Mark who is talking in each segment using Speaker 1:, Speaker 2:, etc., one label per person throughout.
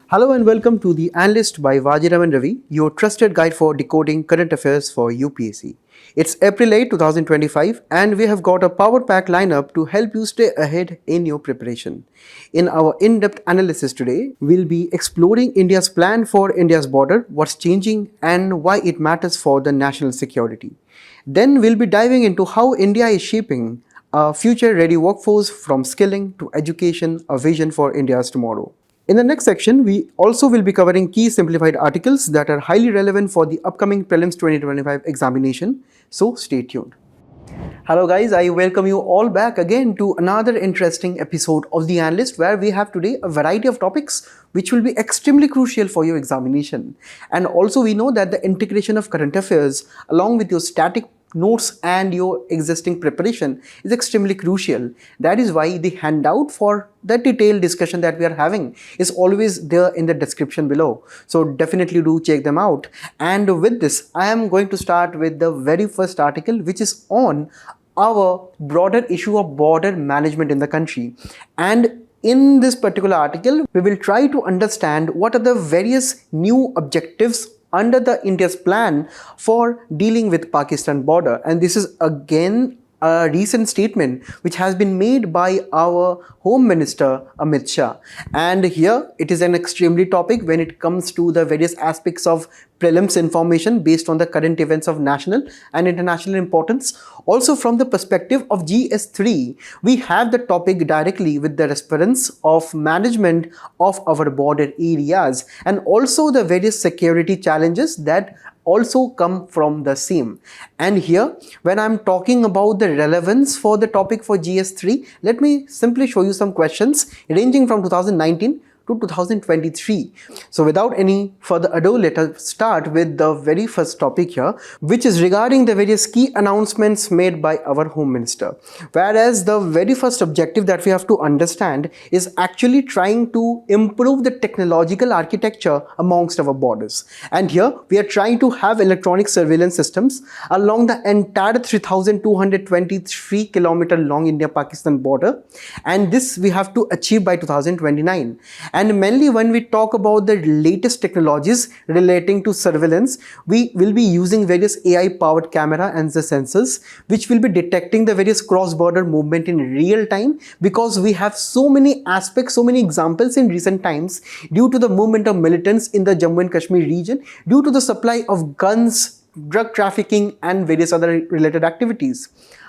Speaker 1: Hello and welcome to the Analyst by Vajiram and Ravi, your trusted guide for decoding current affairs for UPSC. It's April 8, 2025 and we have got a power-packed lineup to help you stay ahead in your preparation. In our in-depth analysis today, we'll be exploring India's plan for India's border, what's changing and why it matters for the national security. Then we'll be diving into how India is shaping a future-ready workforce from skilling to education, a vision for India's tomorrow. In the next section, we also will be covering key simplified articles that are highly relevant for the upcoming Prelims 2025 examination, so stay tuned. Hello guys, I welcome you all back again to another interesting episode of The Analyst, where we have today a variety of topics which will be extremely crucial for your examination. And also we know that the integration of current affairs along with your static notes and your existing preparation is extremely crucial. That is why the handout for the detailed discussion that we are having is always there in the description below. So definitely do check them out. And with this, I am going to start with the very first article, which is on our broader issue of border management in the country. And in this particular article, we will try to understand what are the various new objectives under the India's plan for dealing with Pakistan border. And this is again a recent statement which has been made by our Home Minister Amit Shah. And here it is an extremely topic when it comes to the various aspects of prelims information based on the current events of national and international importance. Also from the perspective of GS3, we have the topic directly with the reference of management of our border areas and also the various security challenges that also come from the same. And here, when I'm talking about the relevance for the topic for GS3, let me simply show you some questions ranging from 2019 to 2023. So without any further ado, let us start with the very first topic here, which is regarding the various key announcements made by our Home Minister. Whereas the very first objective that we have to understand is actually trying to improve the technological architecture amongst our borders. And here we are trying to have electronic surveillance systems along the entire 3,223 kilometer long India-Pakistan border. And this we have to achieve by 2029. And mainly when we talk about the latest technologies relating to surveillance, we will be using various AI-powered camera and the sensors, which will be detecting the various cross-border movement in real time, because we have so many aspects, so many examples in recent times due to the movement of militants in the Jammu and Kashmir region, due to the supply of guns, drug trafficking and various other related activities.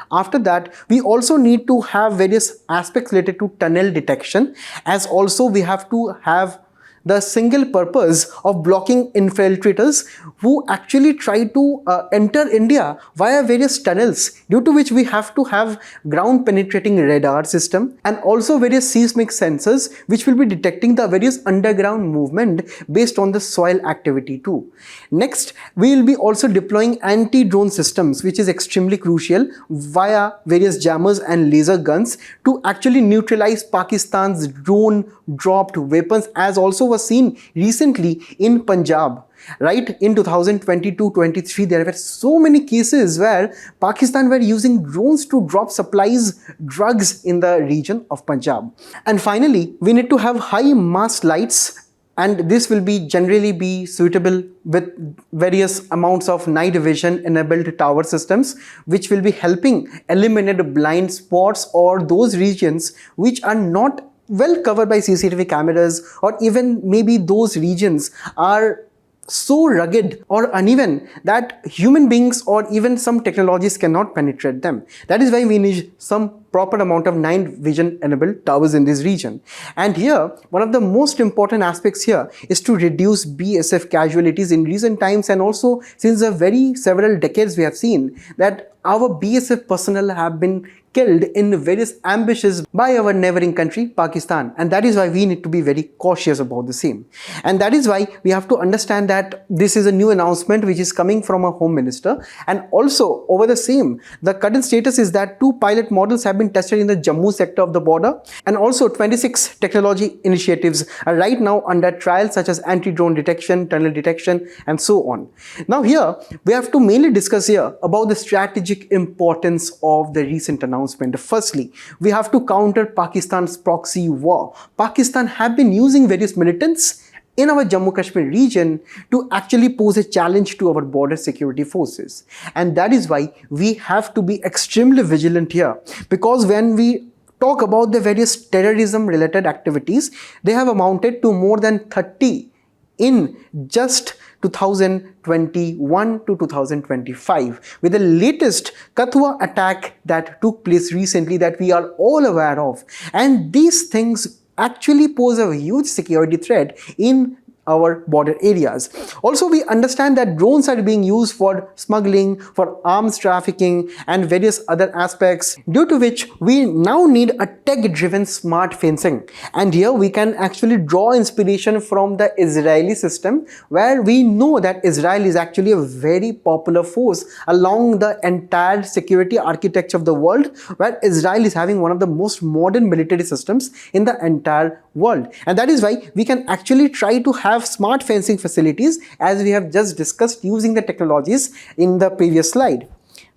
Speaker 1: After that, we also need to have various aspects related to tunnel detection, as also we have to have the single purpose of blocking infiltrators who actually try to enter India via various tunnels, due to which we have to have ground penetrating radar system and also various seismic sensors which will be detecting the various underground movement based on the soil activity too. Next, we will be also deploying anti-drone systems, which is extremely crucial, via various jammers and laser guns to actually neutralize Pakistan's drone dropped weapons, as also was seen recently in Punjab. Right, in 2022-23, there were so many cases where Pakistan were using drones to drop supplies, drugs in the region of Punjab. And finally, we need to have high mast lights, and this will be generally be suitable with various amounts of night vision enabled tower systems, which will be helping eliminate blind spots or those regions which are not well covered by CCTV cameras, or even maybe those regions are so rugged or uneven that human beings or even some technologies cannot penetrate them. That is why we need some proper amount of night vision enabled towers in this region. And here, one of the most important aspects here is to reduce BSF casualties in recent times, and also since the very several decades we have seen that our BSF personnel have been killed in various ambushes by our neighboring country, Pakistan. And that is why we need to be very cautious about the same. And that is why we have to understand that this is a new announcement which is coming from our Home Minister. And also over the same, the current status is that 2 pilot models have been been tested in the Jammu sector of the border, and also 26 technology initiatives are right now under trial, such as anti-drone detection, tunnel detection, and so on. Now here we have to mainly discuss here about the strategic importance of the recent announcement. Firstly, we have to counter Pakistan's proxy war. Pakistan have been using various militants in our Jammu Kashmir region to actually pose a challenge to our border security forces. And that is why we have to be extremely vigilant here, because when we talk about the various terrorism related activities, they have amounted to more than 30 in just 2021 to 2025, with the latest Kathua attack that took place recently that we are all aware of. And these things actually pose a huge security threat in our border areas. Also, we understand that drones are being used for smuggling, for arms trafficking, and various other aspects, due to which we now need a tech-driven smart fencing. And here we can actually draw inspiration from the Israeli system, where we know that Israel is actually a very popular force along the entire security architecture of the world, where Israel is having one of the most modern military systems in the entire world. And that is why we can actually try to have smart fencing facilities, as we have just discussed using the technologies in the previous slide.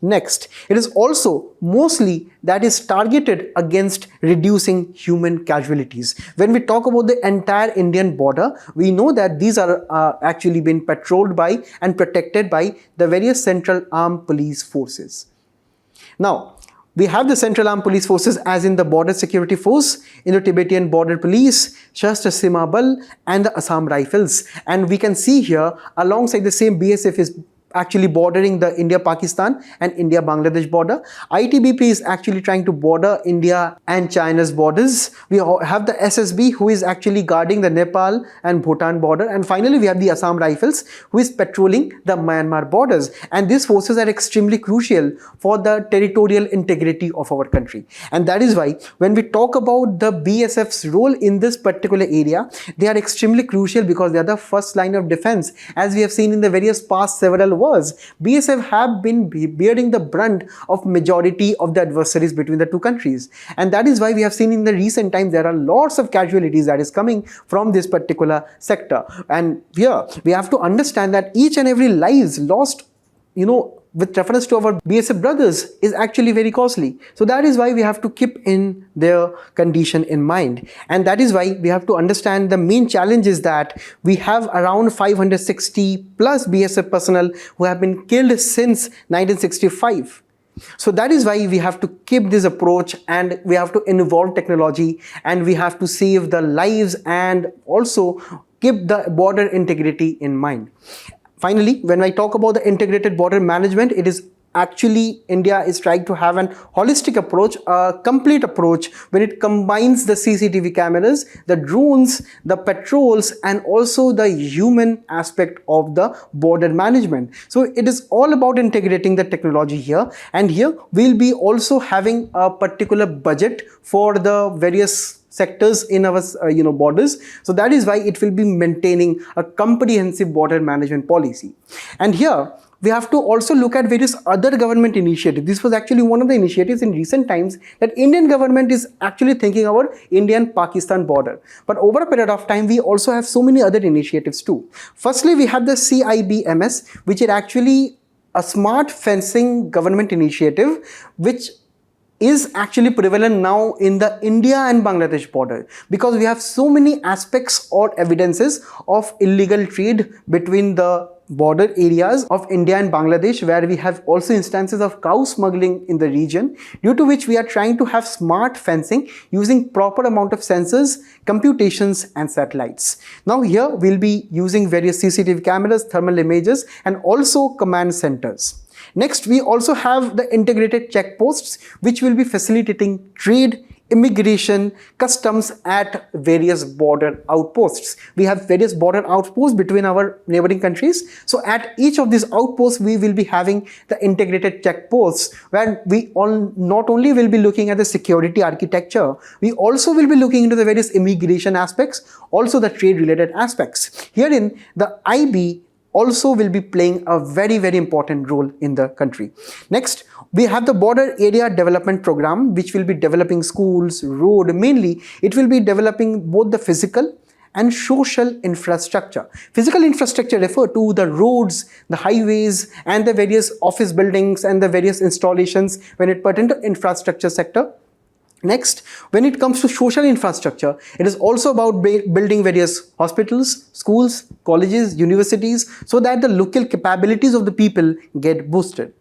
Speaker 1: Next, it is also mostly that is targeted against reducing human casualties. When we talk about the entire Indian border, we know that these are actually been patrolled by and protected by the various Central Armed Police Forces. Now, we have the Central Armed Police Forces, as in the Border Security Force, Indo-Tibetan Border Police, Shastra Seema Bal, and the Assam Rifles. And we can see here, alongside the same, BSF is actually bordering the India-Pakistan and India-Bangladesh border. ITBP is actually trying to border India and China's borders. We have the SSB, who is actually guarding the Nepal and Bhutan border. And finally, we have the Assam Rifles, who is patrolling the Myanmar borders. And these forces are extremely crucial for the territorial integrity of our country. And that is why when we talk about the BSF's role in this particular area, they are extremely crucial, because they are the first line of defense. As we have seen in the various past several wars, BSF have been bearing the brunt of majority of the adversaries between the two countries. And that is why we have seen in the recent times there are lots of casualties that is coming from this particular sector. And here we have to understand that each and every lives lost, with reference to our BSF brothers, is actually very costly. So that is why we have to keep in their condition in mind. And that is why we have to understand the main challenge is that we have around 560 plus BSF personnel who have been killed since 1965. So that is why we have to keep this approach, and we have to involve technology, and we have to save the lives and also keep the border integrity in mind. Finally, when I talk about the integrated border management, it is actually India is trying to have an holistic approach, a complete approach, when it combines the CCTV cameras, the drones, the patrols, and also the human aspect of the border management. So it is all about integrating the technology here. And here we'll be also having a particular budget for the various sectors in our borders. So that is why it will be maintaining a comprehensive border management policy. And here we have to also look at various other government initiatives. This was actually one of the initiatives in recent times that Indian government is actually thinking our Indian-Pakistan border. But over a period of time, we also have so many other initiatives too. Firstly, we have the CIBMS, which is actually a smart fencing government initiative, which is actually prevalent now in the India and Bangladesh border, because we have so many aspects or evidences of illegal trade between the border areas of India and Bangladesh, where we have also instances of cow smuggling in the region, due to which we are trying to have smart fencing using proper amount of sensors, computations, and satellites. Now here we'll be using various CCTV cameras, thermal images, and also command centers. Next, we also have the integrated checkposts, which will be facilitating trade, immigration, customs at various border outposts. We have various border outposts between our neighboring countries. So at each of these outposts, we will be having the integrated checkposts, where we not only will be looking at the security architecture, we also will be looking into the various immigration aspects, also the trade related aspects. Herein, the IB also will be playing a very, very important role in the country. Next, we have the border area development program, which will be developing schools, road, mainly it will be developing both the physical and social infrastructure. Physical infrastructure refer to the roads, the highways, and the various office buildings and the various installations when it pertains to infrastructure sector. Next, when it comes to social infrastructure, it is also about building various hospitals, schools, colleges, universities, so that the local capabilities of the people get boosted.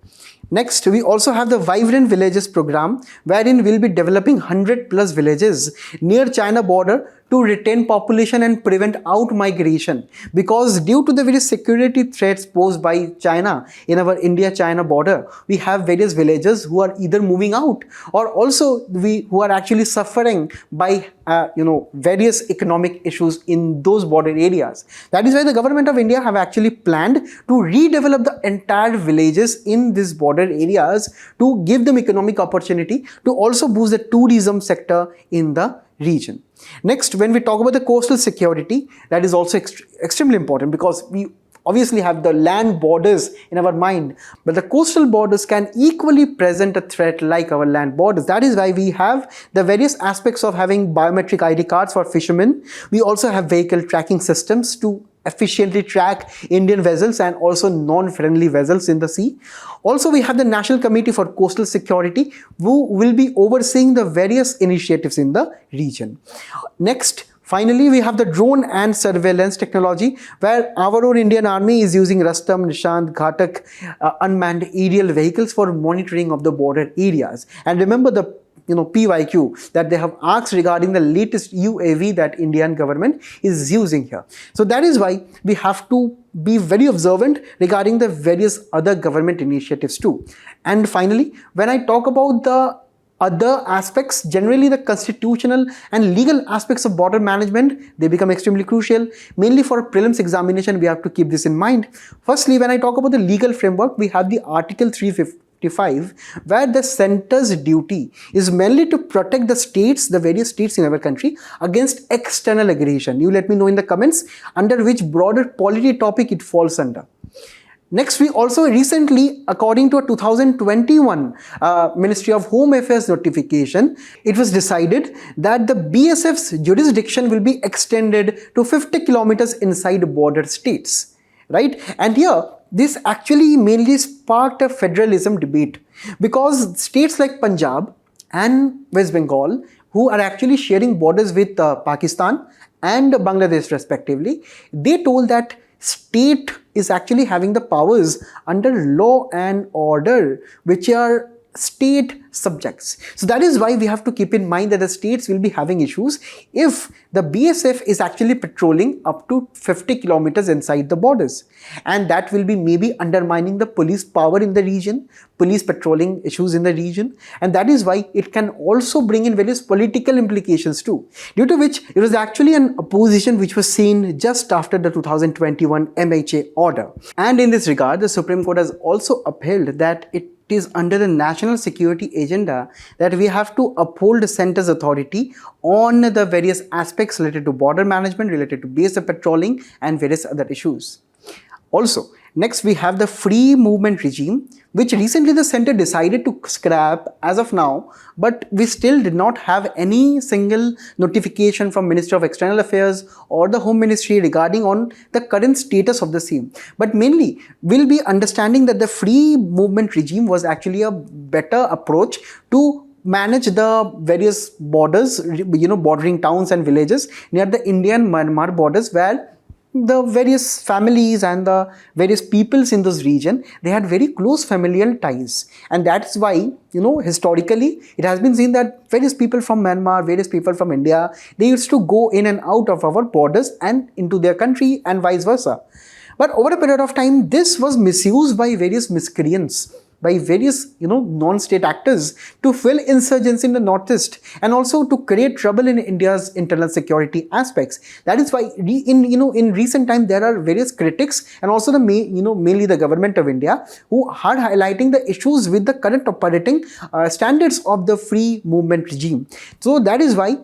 Speaker 1: Next, we also have the Vibrant Villages program, wherein we'll be developing 100 plus villages near China border to retain population and prevent out migration, because due to the various security threats posed by China in our India-China border, we have various villages who are either moving out or also who are actually suffering by various economic issues in those border areas. That is why the government of India have actually planned to redevelop the entire villages in these border areas to give them economic opportunity, to also boost the tourism sector in the region. Next, when we talk about the coastal security, that is also extremely important, because we obviously have the land borders in our mind, but the coastal borders can equally present a threat like our land borders. That is why we have the various aspects of having biometric ID cards for fishermen. We also have vehicle tracking systems to efficiently track Indian vessels and also non-friendly vessels in the sea. Also, we have the National Committee for Coastal Security, who will be overseeing the various initiatives in the region. Next, finally, we have the drone and surveillance technology, where our own Indian Army is using Rastam, Nishant, Ghatak unmanned aerial vehicles for monitoring of the border areas. And remember the PYQ that they have asked regarding the latest UAV that Indian government is using here. So that is why we have to be very observant regarding the various other government initiatives too. And finally, when I talk about the other aspects, generally the constitutional and legal aspects of border management, they become extremely crucial. Mainly for prelims examination, we have to keep this in mind. Firstly, when I talk about the legal framework, we have the Article 355, where the center's duty is mainly to protect the states, the various states in our country, against external aggression. You let me know in the comments under which broader polity topic it falls under. Next, we also recently, according to a 2021 Ministry of Home Affairs notification, it was decided that the BSF's jurisdiction will be extended to 50 kilometers inside border states, right? And here, this actually mainly sparked a federalism debate, because states like Punjab and West Bengal, who are actually sharing borders with Pakistan and Bangladesh respectively, they told that state is actually having the powers under law and order, which are state subjects. So that is why we have to keep in mind that the states will be having issues if the BSF is actually patrolling up to 50 kilometers inside the borders, and that will be maybe undermining the police power in the region, police patrolling issues in the region, and that is why it can also bring in various political implications too, due to which it was actually an opposition which was seen just after the 2021 MHA order. And in this regard, the Supreme Court has also upheld that it is under the national security agenda that we have to uphold the center's authority on the various aspects related to border management, related to BSF patrolling and various other issues. Also, next we have the free movement regime, which recently the center decided to scrap as of now, but we still did not have any single notification from Ministry of External Affairs or the Home Ministry regarding on the current status of the same. But mainly, we'll be understanding that the free movement regime was actually a better approach to manage the various borders, bordering towns and villages near the Indian-Myanmar borders, where the various families and the various peoples in this region, they had very close familial ties. And that's why, historically, it has been seen that various people from Myanmar, various people from India, they used to go in and out of our borders and into their country and vice versa. But over a period of time, this was misused by various miscreants, by various non-state actors to fuel insurgency in the northeast and also to create trouble in India's internal security aspects. That is why in recent time there are various critics and also the mainly the government of India who are highlighting the issues with the current operating standards of the free movement regime. So that is why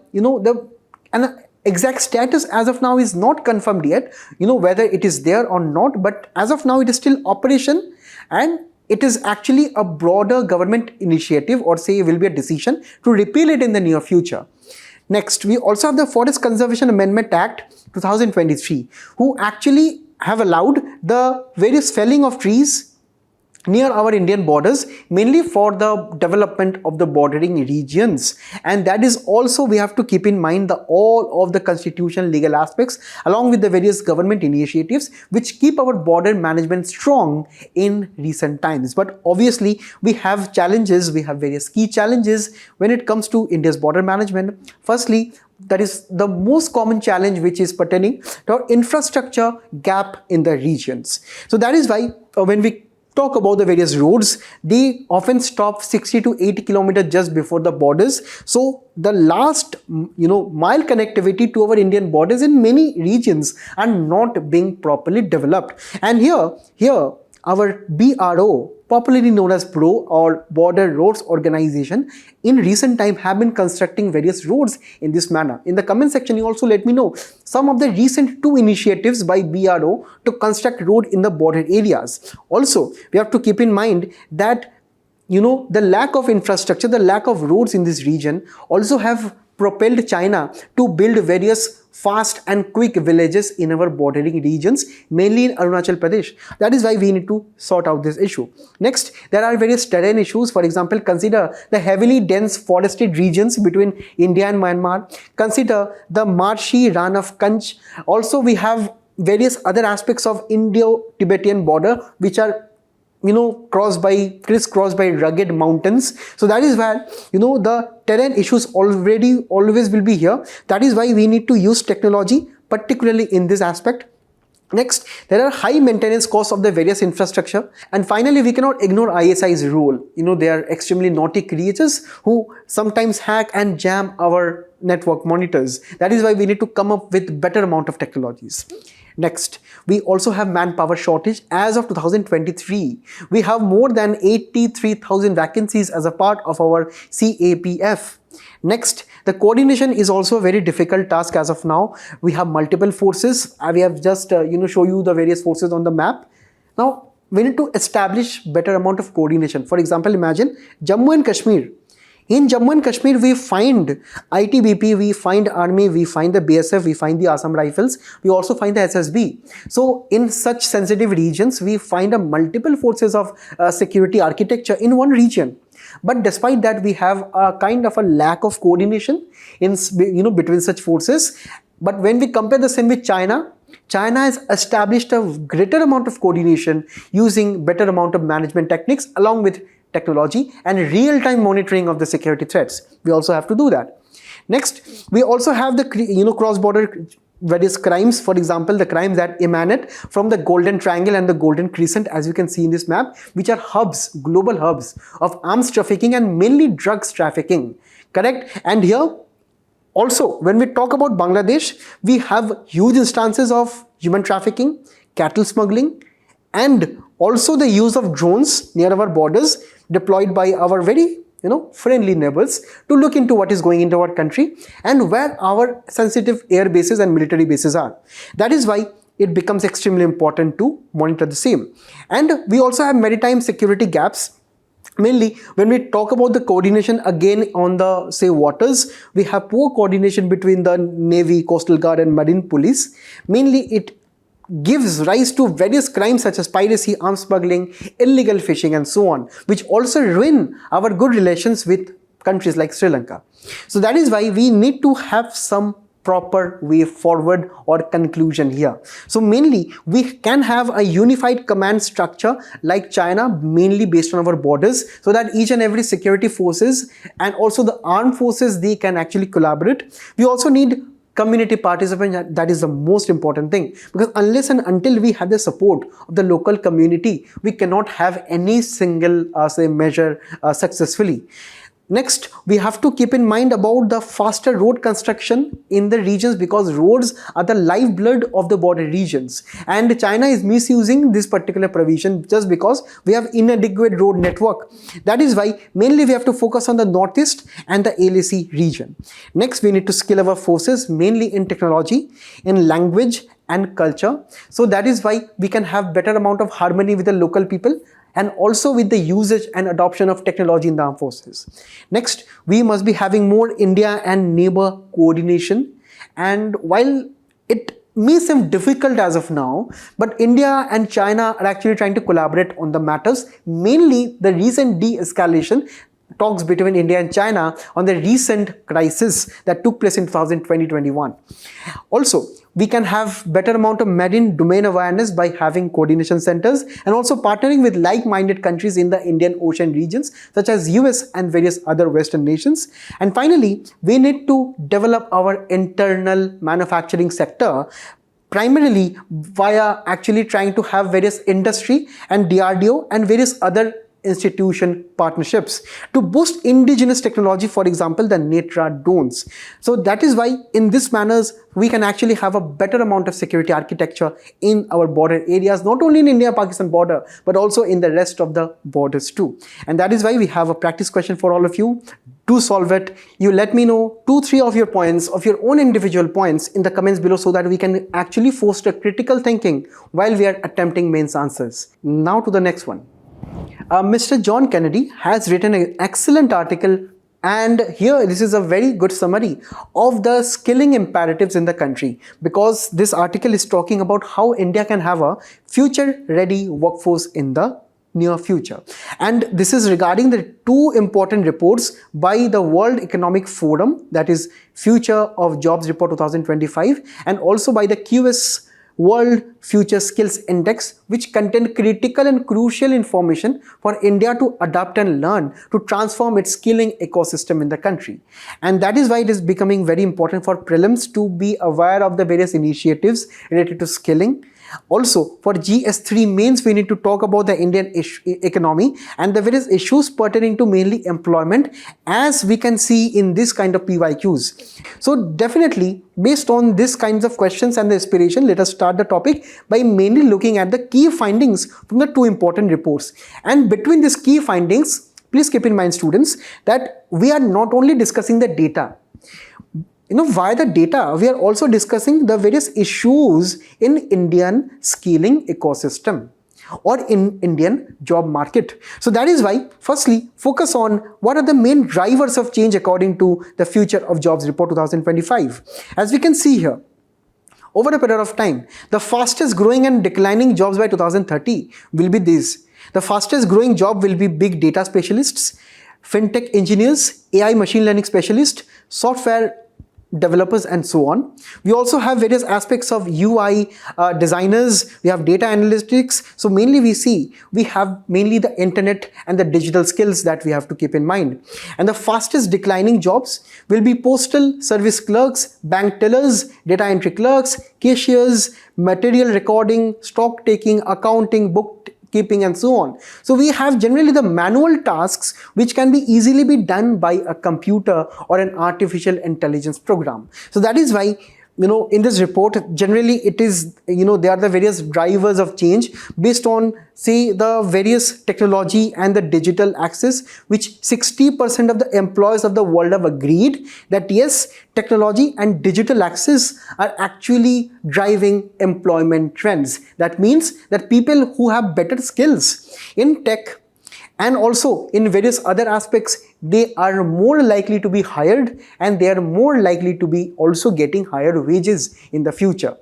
Speaker 1: exact status as of now is not confirmed yet, whether it is there or not, but as of now it is still operation, and it is actually a broader government initiative, or say will be a decision to repeal it in the near future. Next, we also have the Forest Conservation Amendment Act 2023, who actually have allowed the various felling of trees near our Indian borders, mainly for the development of the bordering regions. And that is also, we have to keep in mind all of the constitutional legal aspects along with the various government initiatives which keep our border management strong in recent times. But obviously we have challenges, we have various key challenges when it comes to India's border management. Firstly, that is the most common challenge, which is pertaining to our infrastructure gap in the regions. So that is why when we talk about the various roads, they often stop 60 to 80 kilometers just before the borders. So the last mile connectivity to our Indian borders in many regions are not being properly developed. And here our BRO, popularly known as PRO or Border Roads Organization, in recent time have been constructing various roads in this manner. In the comment section, you also let me know some of the recent 2 initiatives by BRO to construct road in the border areas. Also, we have to keep in mind that the lack of infrastructure, the lack of roads in this region also have propelled China to build various fast and quick villages in our bordering regions, mainly in Arunachal Pradesh. That is why we need to sort out this issue. Next, there are various terrain issues. For example, consider the heavily dense forested regions between India and Myanmar. Consider the marshy run of Kanch. Also, we have various other aspects of Indo-Tibetan border which are crisscrossed by rugged mountains. So that is where the terrain issues always will be here. That is why we need to use technology, particularly in this aspect. Next, there are high maintenance costs of the various infrastructure. And finally, we cannot ignore ISI's role. They are extremely naughty creatures who sometimes hack and jam our network monitors. That is why we need to come up with better amount of technologies. Next, we also have manpower shortage. As of 2023, we have more than 83,000 vacancies as a part of our CAPF. Next, the coordination is also a very difficult task as of now. We have multiple forces. We have just show you the various forces on the map. Now, we need to establish better amount of coordination. For example, imagine Jammu and Kashmir. In Jammu and Kashmir, we find ITBP, we find Army, we find the BSF, we find the Assam Rifles, we also find the SSB. So in such sensitive regions, we find a multiple forces of security architecture in one region. But despite that, we have a kind of a lack of coordination in between such forces. But when we compare the same with China has established a greater amount of coordination using better amount of management techniques along with technology and real-time monitoring of the security threats. We also have to do that. Next, we also have the cross-border various crimes. For example, the crimes that emanate from the Golden Triangle and the Golden Crescent, as you can see in this map, which are hubs, global hubs of arms trafficking and mainly drugs trafficking. Correct? And here also, when we talk about Bangladesh, we have huge instances of human trafficking, cattle smuggling, and also the use of drones near our borders deployed by our very friendly neighbors to look into what is going into our country and where our sensitive air bases and military bases are. That is why it becomes extremely important to monitor the same. And we also have maritime security gaps. Mainly when we talk about the coordination again on the waters, we have poor coordination between the Navy, Coastal Guard and Marine Police. Mainly it gives rise to various crimes such as piracy, arms smuggling, illegal fishing and so on, which also ruin our good relations with countries like Sri Lanka. So that is why we need to have some proper way forward or conclusion here. So mainly we can have a unified command structure like China, mainly based on our borders, so that each and every security forces and also the armed forces, they can actually collaborate. We also need community participation. That is the most important thing, because unless and until we have the support of the local community, we cannot have any single measure successfully. Next, we have to keep in mind about the faster road construction in the regions, because roads are the lifeblood of the border regions, and China is misusing this particular provision just because we have inadequate road network. That is why mainly we have to focus on the northeast and the LAC region. Next, we need to skill our forces mainly in technology, in language and culture. So that is why we can have better amount of harmony with the local people, and also with the usage and adoption of technology in the armed forces. Next, we must be having more India and neighbor coordination. And while it may seem difficult as of now, but India and China are actually trying to collaborate on the matters, mainly the recent de-escalation talks between India and China on the recent crisis that took place in 2020-21. Also, we can have better amount of marine domain awareness by having coordination centers, and also partnering with like-minded countries in the Indian Ocean regions such as US and various other Western nations. And finally, we need to develop our internal manufacturing sector, primarily via actually trying to have various industry and DRDO and various other institution partnerships to boost indigenous technology, for example the Netra drones. So that is why in this manners we can actually have a better amount of security architecture in our border areas, not only in India-Pakistan border but also in the rest of the borders too. And that is why we have a practice question for all of you. Do solve it. You let me know 2-3 of your points, of your own individual points, in the comments below, so that we can actually foster critical thinking while we are attempting mains answers. Now to the next one. Mr. John Kennedy has written an excellent article, and here this is a very good summary of the skilling imperatives in the country, because this article is talking about how India can have a future ready workforce in the near future. And this is regarding the two important reports by the World Economic Forum, that is Future of Jobs Report 2025, and also by the QS World Future Skills Index, which contain critical and crucial information for India to adapt and learn to transform its skilling ecosystem in the country. And that is why it is becoming very important for prelims to be aware of the various initiatives related to skilling. Also, for GS3 mains, we need to talk about the Indian economy and the various issues pertaining to mainly employment, as we can see in this kind of PYQs. So definitely, based on this kinds of questions and the inspiration, let us start the topic by mainly looking at the key findings from the two important reports. And between these key findings, please keep in mind, students, that we are not only discussing the data. Via the data, we are also discussing the various issues in Indian skilling ecosystem or in Indian job market. So that is why, firstly, focus on what are the main drivers of change according to the Future of Jobs Report 2025. As we can see here, over a period of time, the fastest growing and declining jobs by 2030 will be these. The fastest growing job will be big data specialists, fintech engineers, AI machine learning specialists, software developers, and so on. We also have various aspects of UI designers, we have data analytics. So mainly we have mainly the internet and the digital skills that we have to keep in mind. And the fastest declining jobs will be postal service clerks, bank tellers, data entry clerks, cashiers, material recording, stock taking, accounting, bookkeeping, and so on. So we have generally the manual tasks which can be easily be done by a computer or an artificial intelligence program. So that is why in this report, generally it is, there are the various drivers of change based on, say, the various technology and the digital access, which 60% of the employers of the world have agreed that yes, technology and digital access are actually driving employment trends. That means that people who have better skills in tech and also in various other aspects, they are more likely to be hired, and they are more likely to be also getting higher wages in the future.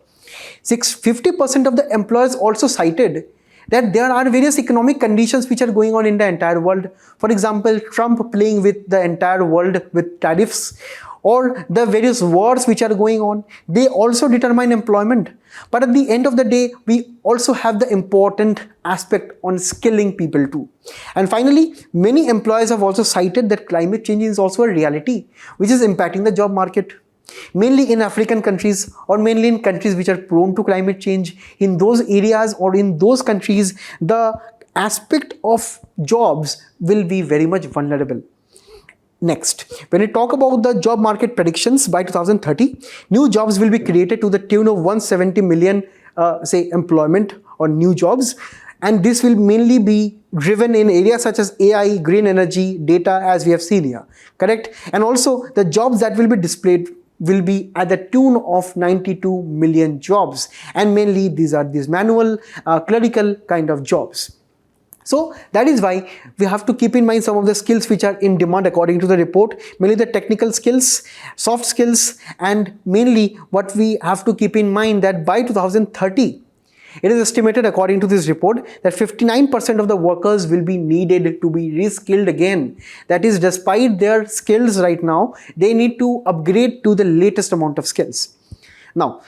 Speaker 1: 50% of the employers also cited that there are various economic conditions which are going on in the entire world. For example, Trump playing with the entire world with tariffs, or the various wars which are going on. They also determine employment. But at the end of the day, we also have the important aspect on skilling people too. And finally, many employers have also cited that climate change is also a reality which is impacting the job market. Mainly in African countries, or mainly in countries which are prone to climate change. In those areas or in those countries, the aspect of jobs will be very much vulnerable. Next, when we talk about the job market predictions, by 2030, new jobs will be created to the tune of 170 million, say, employment or new jobs. And this will mainly be driven in areas such as AI, green energy, data, as we have seen here, correct? And also the jobs that will be displayed will be at the tune of 92 million jobs. And mainly these are these manual, clerical kind of jobs. So that is why we have to keep in mind some of the skills which are in demand according to the report, mainly the technical skills, soft skills, and mainly what we have to keep in mind that by 2030, it is estimated according to this report that 59% of the workers will be needed to be reskilled again. That is, despite their skills right now, they need to upgrade to the latest amount of skills. Now,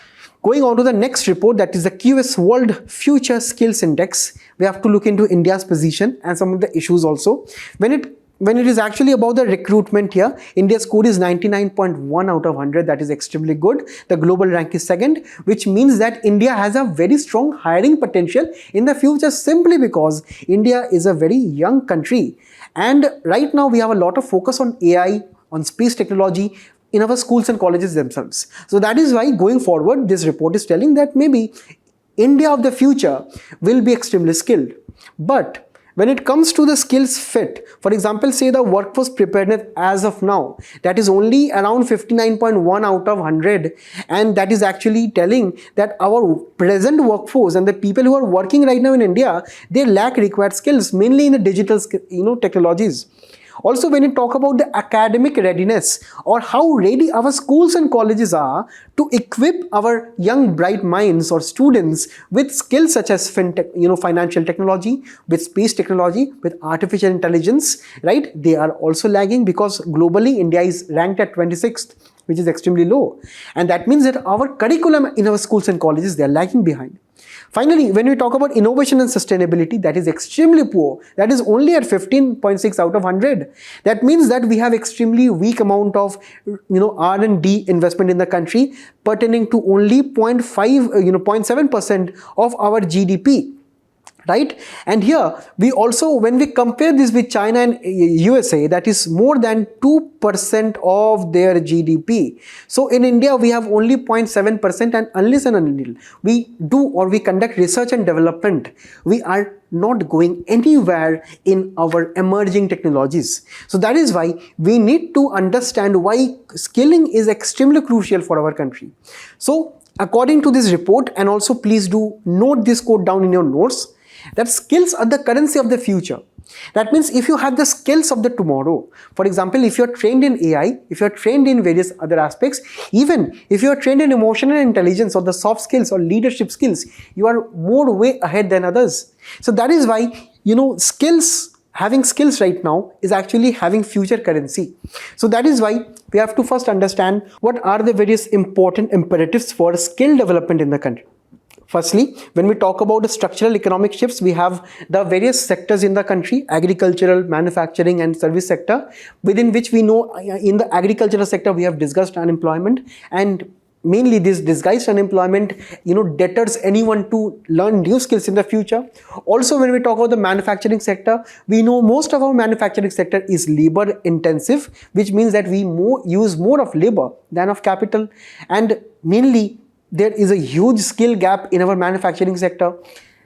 Speaker 1: going on to the next report, that is the QS World Future Skills Index, we have to look into India's position and some of the issues also. When it is actually about the recruitment here, India's score is 99.1 out of 100. That is extremely good. The global rank is second, which means that India has a very strong hiring potential in the future, simply because India is a very young country. And right now we have a lot of focus on AI, on space technology in our schools and colleges themselves. So that is why going forward, this report is telling that maybe India of the future will be extremely skilled. But when it comes to the skills fit, for example, say the workforce preparedness as of now, that is only around 59.1 out of 100, and that is actually telling that our present workforce and the people who are working right now in India, they lack required skills, mainly in the digital technologies. Also, when you talk about the academic readiness or how ready our schools and colleges are to equip our young bright minds or students with skills such as fintech, financial technology, with space technology, with artificial intelligence, right? They are also lagging because globally India is ranked at 26th, which is extremely low. And that means that our curriculum in our schools and colleges, they are lagging behind. Finally, when we talk about innovation and sustainability, that is extremely poor. That is only at 15.6 out of 100. That means that we have extremely weak amount of R&D investment in the country, pertaining to only 0.7% of our GDP. Right? And here we also, when we compare this with China and USA, that is more than 2% of their GDP. So in India, we have only 0.7%, and unless and until we do or we conduct research and development, we are not going anywhere in our emerging technologies. So that is why we need to understand why skilling is extremely crucial for our country. So according to this report, and also please do note this quote down in your notes, that skills are the currency of the future. That means if you have the skills of the tomorrow, for example, if you're trained in AI, if you're trained in various other aspects, even if you're trained in emotional intelligence or the soft skills or leadership skills, you are more way ahead than others. So that is why, having skills right now is actually having future currency. So that is why we have to first understand what are the various important imperatives for skill development in the country. Firstly, when we talk about the structural economic shifts, we have the various sectors in the country: agricultural, manufacturing, and service sector, within which we know in the agricultural sector we have discussed unemployment, and mainly this disguised unemployment deters anyone to learn new skills in the future. Also, when we talk about the manufacturing sector, we know most of our manufacturing sector is labor intensive, which means that we use more of labor than of capital, and mainly there is a huge skill gap in our manufacturing sector.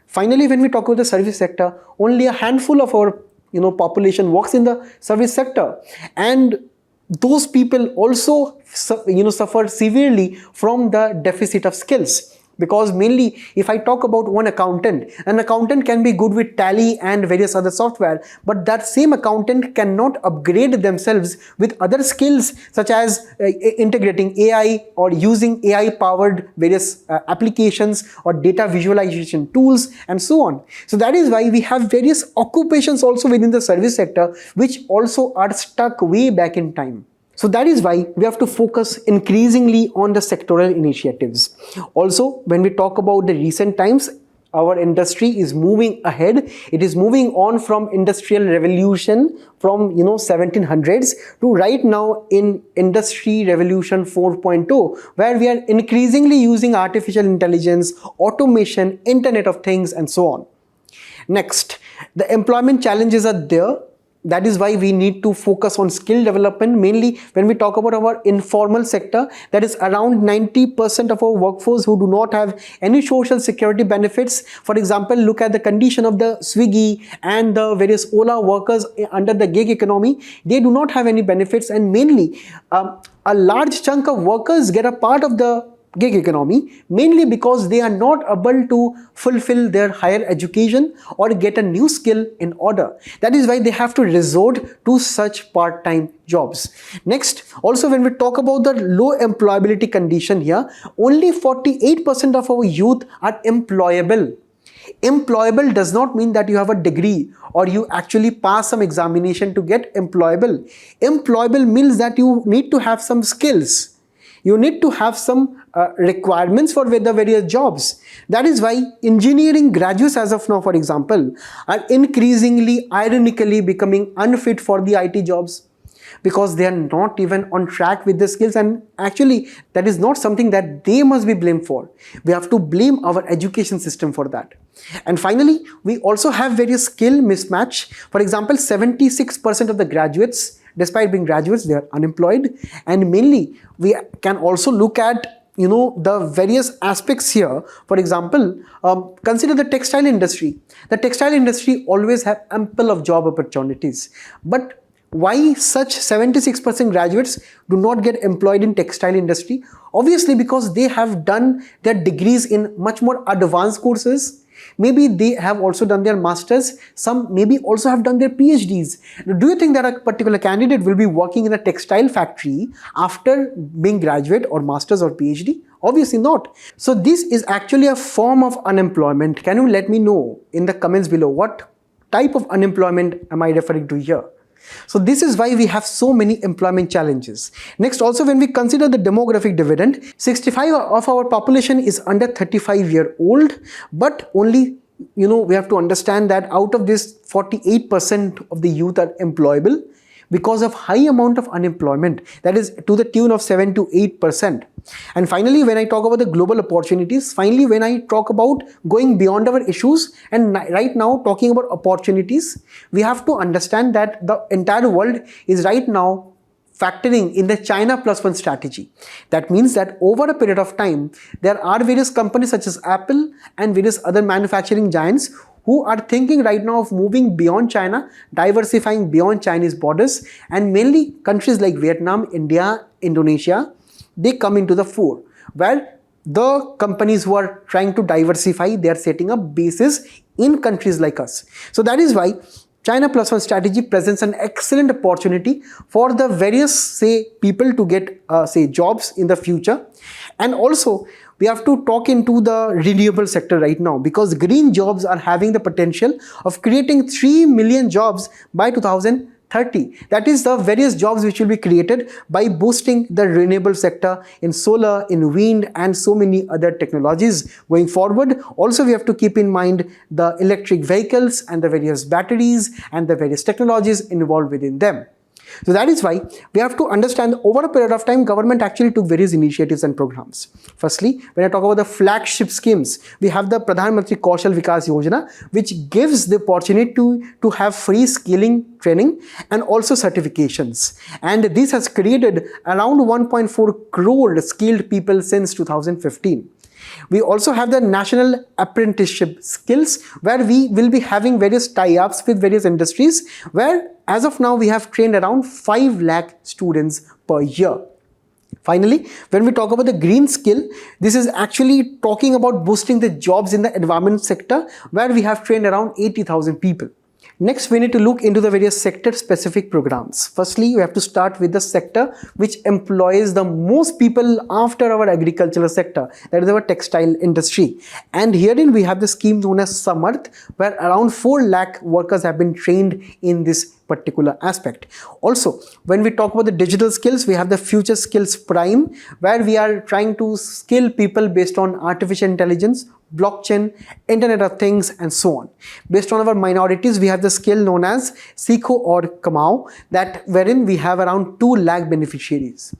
Speaker 1: Finally, when we talk about the service sector, only a handful of our population works in the service sector, and those people also suffer severely from the deficit of skills. Because mainly, if I talk about one accountant, an accountant can be good with Tally and various other software, but that same accountant cannot upgrade themselves with other skills such as integrating AI or using AI-powered various applications or data visualization tools and so on. So that is why we have various occupations also within the service sector which also are stuck way back in time. So that is why we have to focus increasingly on the sectoral initiatives. Also, when we talk about the recent times, our industry is moving ahead. It is moving on from industrial revolution from 1700s to right now in industry revolution 4.0, where we are increasingly using artificial intelligence, automation, Internet of Things, and so on. Next, the employment challenges are there. that is why we need to focus on skill development, mainly when we talk about our informal sector. That is around 90% of our workforce who do not have any social security benefits. For example, look at the condition of the Swiggy and the various Ola workers under the gig economy. They do not have any benefits, and mainly a large chunk of workers get a part of the gig economy mainly because they are not able to fulfill their higher education or get a new skill in order. That is why they have to resort to such part-time jobs. Next, also when we talk about the low employability condition here, only 48% of our youth are employable. Employable does not mean that you have a degree or you actually pass some examination to get employable. Employable means that you need to have some skills. You need to have some requirements for the various jobs. That is why engineering graduates as of now, for example, are increasingly, ironically becoming unfit for the IT jobs because they are not even on track with the skills, and actually that is not something that they must be blamed for. We have to blame our education system for that. And finally, we also have various skill mismatch. For example, 76% of the graduates, despite being graduates, they are unemployed. And mainly we can also look at the various aspects here. For example, consider the textile industry. The textile industry always have ample of job opportunities, but why such 76% graduates do not get employed in textile industry? Obviously because they have done their degrees in much more advanced courses. Maybe they have also done their masters. Some maybe also have done their PhDs. Do you think that a particular candidate will be working in a textile factory after being graduate or masters or PhD? Obviously not. So this is actually a form of unemployment. Can you let me know in the comments below what type of unemployment am I referring to here? So this is why we have so many employment challenges. Next, also when we consider the demographic dividend, 65 of our population is under 35-year-old, but only, we have to understand that out of this 48% of the youth are employable because of high amount of unemployment, that is to the tune of 7 to 8%. And finally, when I talk about the global opportunities, when I talk about going beyond our issues and right now talking about opportunities, we have to understand that the entire world is right now factoring in the China Plus One strategy. That means that over a period of time, there are various companies such as Apple and various other manufacturing giants who are thinking right now of moving beyond China, diversifying beyond Chinese borders, and mainly countries like Vietnam, India, Indonesia, they come into the fore, where the companies who are trying to diversify, they are setting up bases in countries like us. So that is why China Plus One strategy presents an excellent opportunity for the various, people to get, jobs in the future. And also, we have to talk into the renewable sector right now because green jobs are having the potential of creating 3 million jobs by 2030. That is the various jobs which will be created by boosting the renewable sector in solar, in wind, and so many other technologies going forward. Also, we have to keep in mind the electric vehicles and the various batteries and the various technologies involved within them. So that is why we have to understand over a period of time, government actually took various initiatives and programs. Firstly, when I talk about the flagship schemes, we have the Pradhan Mantri Kaushal Vikas Yojana, which gives the opportunity to have free skilling training and also certifications. And this has created around 1.4 crore skilled people since 2015. We also have the National Apprenticeship Skills, where we will be having various tie-ups with various industries, where as of now we have trained around 5 lakh students per year. Finally, when we talk about the green skill, this is actually talking about boosting the jobs in the environment sector, where we have trained around 80,000 people. Next, we need to look into the various sector-specific programs. Firstly, we have to start with the sector which employs the most people after our agricultural sector, that is our textile industry. And herein we have the scheme known as Samarth, where around 4 lakh workers have been trained in this particular aspect. Also, when we talk about the digital skills, we have the Future Skills Prime, where we are trying to skill people based on artificial intelligence, blockchain, Internet of Things, and so on. Based on our minorities, we have the skill known as Sikho or Kamao, that wherein we have around 2 lakh beneficiaries.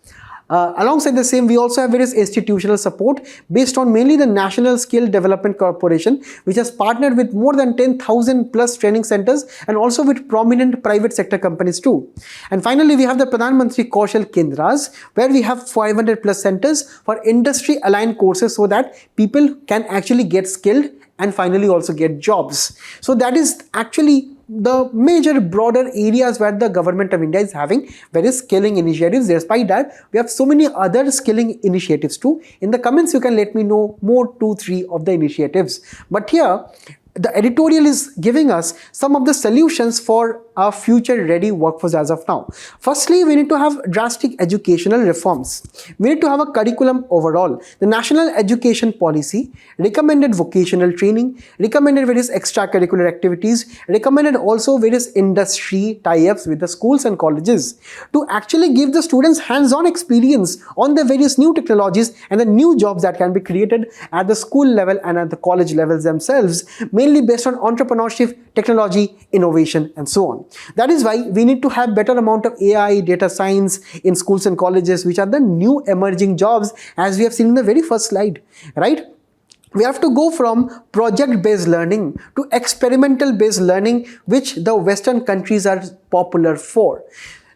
Speaker 1: Alongside the same, we also have various institutional support based on mainly the National Skill Development Corporation, which has partnered with more than 10,000 plus training centers and also with prominent private sector companies too. And finally, we have the Pradhan Mantri Kaushal Kendras, where we have 500 plus centers for industry aligned courses so that people can actually get skilled and finally also get jobs. So that is actually the major broader areas where the government of India is having various skilling initiatives. Despite that, we have so many other skilling initiatives too. In the comments, you can let me know more 2-3 of the initiatives. But here, the editorial is giving us some of the solutions for our future ready workforce as of now. Firstly, we need to have drastic educational reforms. We need to have a curriculum overall. The national education policy recommended vocational training, recommended various extracurricular activities, recommended also various industry tie-ups with the schools and colleges to actually give the students hands-on experience on the various new technologies and the new jobs that can be created at the school level and at the college levels themselves, mainly based on entrepreneurship, technology, innovation, and so on. That is why we need to have better amount of AI, data science in schools and colleges, which are the new emerging jobs, as we have seen in the very first slide, right? We have to go from project-based learning to experimental-based learning, which the Western countries are popular for.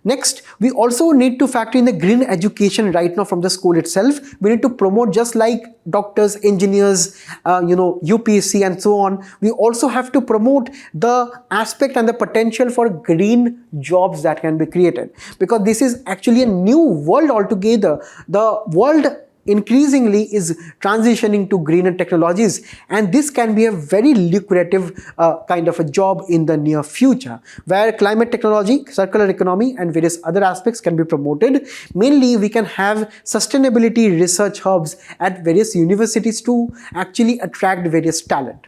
Speaker 1: Next, we also need to factor in the green education right now from the school itself. We need to promote, just like doctors, engineers, UPSC and so on. We also have to promote the aspect and the potential for green jobs that can be created, because this is actually a new world altogether. The world increasingly is transitioning to greener technologies, and this can be a very lucrative kind of a job in the near future, where climate technology, circular economy and various other aspects can be promoted. Mainly, we can have sustainability research hubs at various universities to actually attract various talent.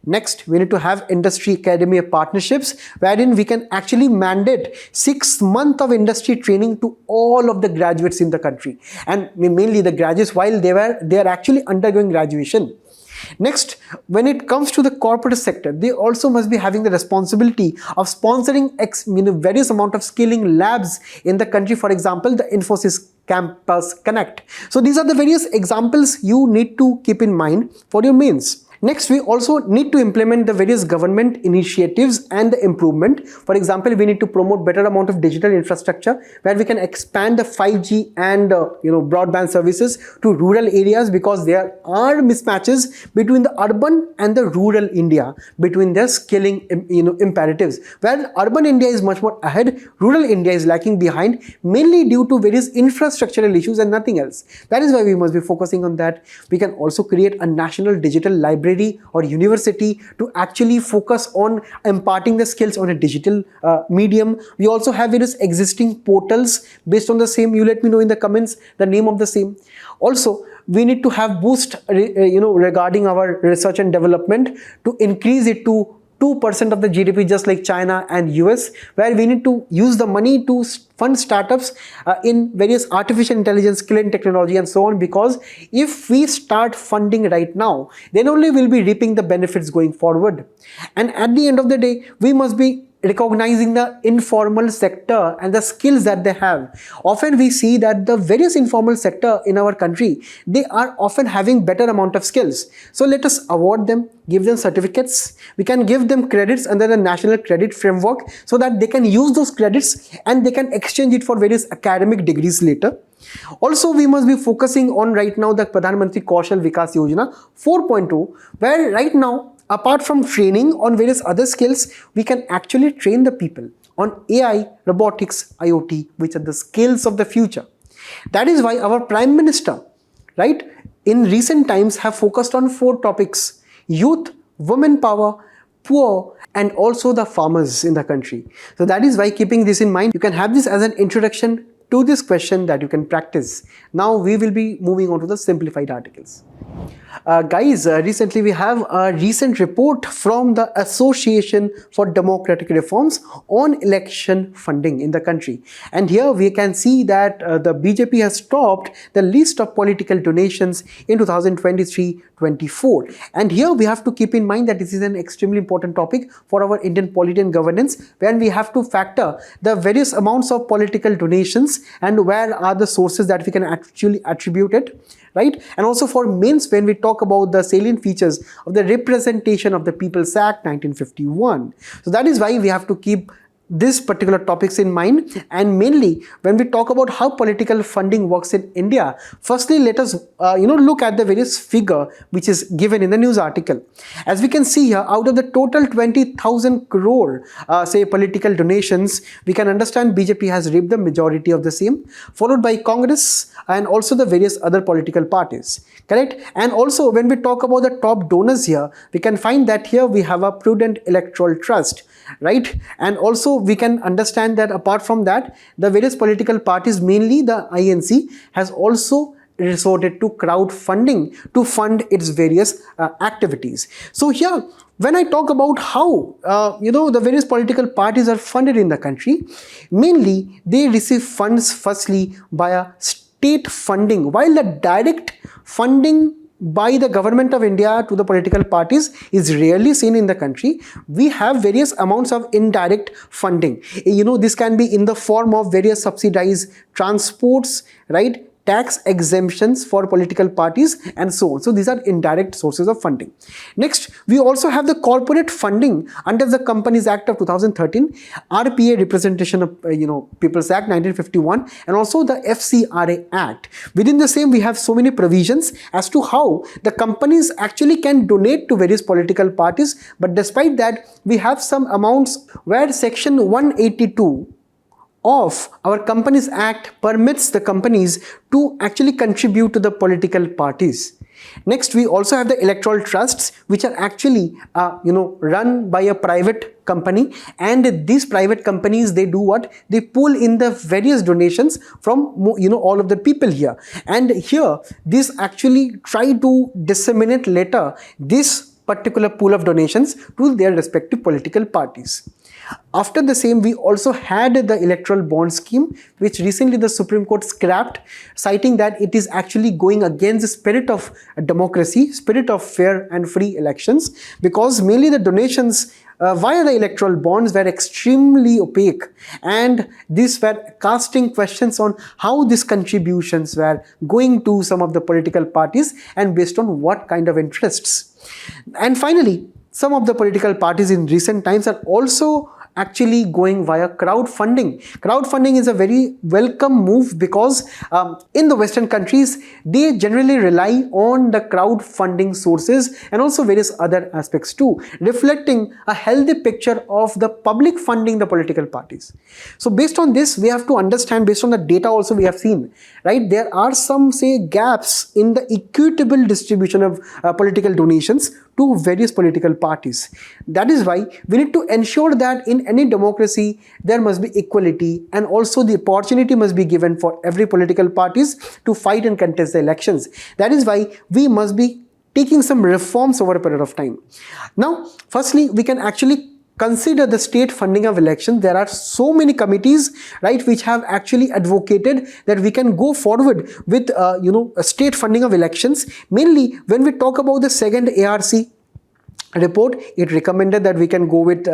Speaker 1: Next, we need to have industry academia partnerships, wherein we can actually mandate 6 months of industry training to all of the graduates in the country, and mainly the graduates while they are actually undergoing graduation. Next, when it comes to the corporate sector, they also must be having the responsibility of sponsoring various amount of skilling labs in the country. For example, the Infosys Campus Connect. So these are the various examples you need to keep in mind for your mains. Next, we also need to implement the various government initiatives and the improvement. For example, we need to promote better amount of digital infrastructure, where we can expand the 5G and broadband services to rural areas, because there are mismatches between the urban and the rural India, between their skilling imperatives, where urban India is much more ahead, rural India is lacking behind, mainly due to various infrastructural issues and nothing else. That is why we must be focusing on that. We can also create a national digital library or university to actually focus on imparting the skills on a digital medium. We also have various existing portals based on the same. You let me know in the comments the name of the same. Also, we need to have boost regarding our research and development to increase it to 2% of the GDP, just like China and US, where we need to use the money to fund startups in various artificial intelligence, skill and technology and so on, because if we start funding right now, then only we'll be reaping the benefits going forward. And at the end of the day, we must be recognizing the informal sector and the skills that they have. Often we see that the various informal sector in our country, they are often having better amount of skills. So let us award them, give them certificates. We can give them credits under the National Credit Framework so that they can use those credits and they can exchange it for various academic degrees later. Also, we must be focusing on right now the Pradhan Mantri Kaushal Vikas Yojana 4.2, where right now, apart from training on various other skills, we can actually train the people on AI, robotics, IoT, which are the skills of the future. That is why our Prime Minister, right, in recent times have focused on 4 topics: youth, women power, poor, and also the farmers in the country. So that is why, keeping this in mind, you can have this as an introduction to this question that you can practice. Now we will be moving on to the simplified articles. Guys, recently we have a recent report from the Association for Democratic Reforms on election funding in the country. And here we can see that the BJP has topped the list of political donations in 2023-24 2024. And here we have to keep in mind that this is an extremely important topic for our Indian polity and governance, where we have to factor the various amounts of political donations and where are the sources that we can actually attribute it, right? And also for mains, when we talk about the salient features of the Representation of the People's Act 1951. So that is why we have to keep these particular topics in mind. And mainly when we talk about how political funding works in India, firstly let us look at the various figure which is given in the news article. As we can see here, out of the total 20,000 crore say political donations, we can understand BJP has reaped the majority of the same, followed by Congress and also the various other political parties, correct? And also when we talk about the top donors here, we can find that here we have a Prudent Electoral Trust, right? And also we can understand that apart from that, the various political parties, mainly the INC, has also resorted to crowdfunding to fund its various activities. So here, when I talk about how the various political parties are funded in the country, mainly they receive funds firstly via state funding, while the direct funding by the government of India to the political parties is rarely seen in the country. We have various amounts of indirect funding. This can be in the form of various subsidized transports, right? Tax exemptions for political parties and so on. So these are indirect sources of funding. Next, we also have the corporate funding under the Companies Act of 2013, RPA Representation of People's Act 1951, and also the FCRA Act. Within the same, we have so many provisions as to how the companies actually can donate to various political parties. But despite that, we have some amounts where Section 182 of our Companies Act permits the companies to actually contribute to the political parties. Next, we also have the electoral trusts, which are actually run by a private company, and these private companies, they do what? They pull in the various donations from all of the people here, and here this actually try to disseminate later this particular pool of donations to their respective political parties. After the same, we also had the electoral bond scheme, which recently the Supreme Court scrapped, citing that it is actually going against the spirit of democracy, spirit of fair and free elections, because mainly the donations via the electoral bonds were extremely opaque, and these were casting questions on how these contributions were going to some of the political parties and based on what kind of interests. And finally, some of the political parties in recent times are also actually going via crowdfunding. Crowdfunding is a very welcome move because in the Western countries, they generally rely on the crowdfunding sources and also various other aspects too, reflecting a healthy picture of the public funding the political parties. So based on this, we have to understand, based on the data also we have seen, right, there are some gaps in the equitable distribution of political donations to various political parties. That is why we need to ensure that in any democracy there must be equality, and also the opportunity must be given for every political parties to fight and contest the elections. That is why we must be taking some reforms over a period of time. Now, firstly, we can actually consider the state funding of elections. There are so many committees, right, which have actually advocated that we can go forward with a state funding of elections. Mainly when we talk about the second ARC report, it recommended that we can go with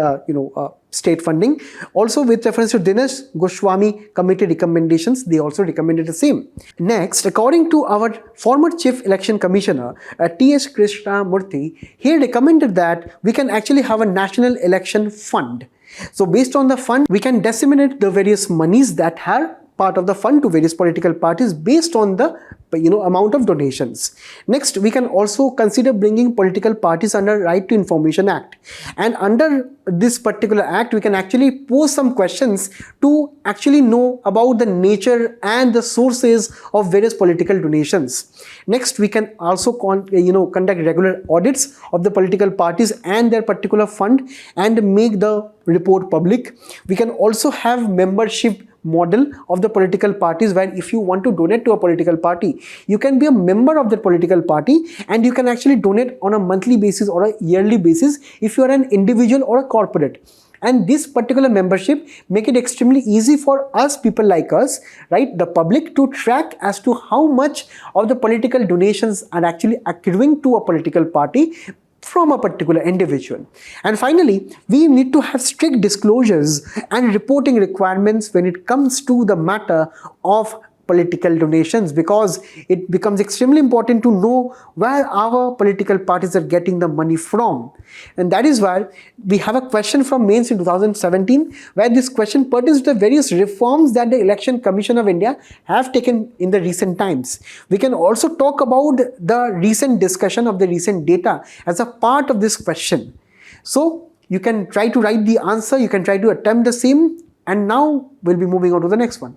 Speaker 1: state funding. Also with reference to Dinesh Goswami committee recommendations, they also recommended the same. Next, according to our former Chief Election Commissioner T.S. Krishnamurthy, he recommended that we can actually have a national election fund. So based on the fund, we can disseminate the various monies that are part of the fund to various political parties based on the amount of donations. Next, we can also consider bringing political parties under Right to Information Act, and under this particular act we can actually pose some questions to actually know about the nature and the sources of various political donations. Next, we can also conduct regular audits of the political parties and their particular fund and make the report public. We can also have membership model of the political parties, where if you want to donate to a political party, you can be a member of that political party and you can actually donate on a monthly basis or a yearly basis if you are an individual or a corporate. And this particular membership make it extremely easy for us, people like us, right, the public, to track as to how much of the political donations are actually accruing to a political party from a particular individual. And finally, we need to have strict disclosures and reporting requirements when it comes to the matter of political donations, because it becomes extremely important to know where our political parties are getting the money from. And that is why we have a question from mains in 2017, where this question pertains to the various reforms that the Election Commission of India have taken in the recent times. We can also talk about the recent discussion of the recent data as a part of this question. So you can try to write the answer, you can try to attempt the same, and now we'll be moving on to the next one.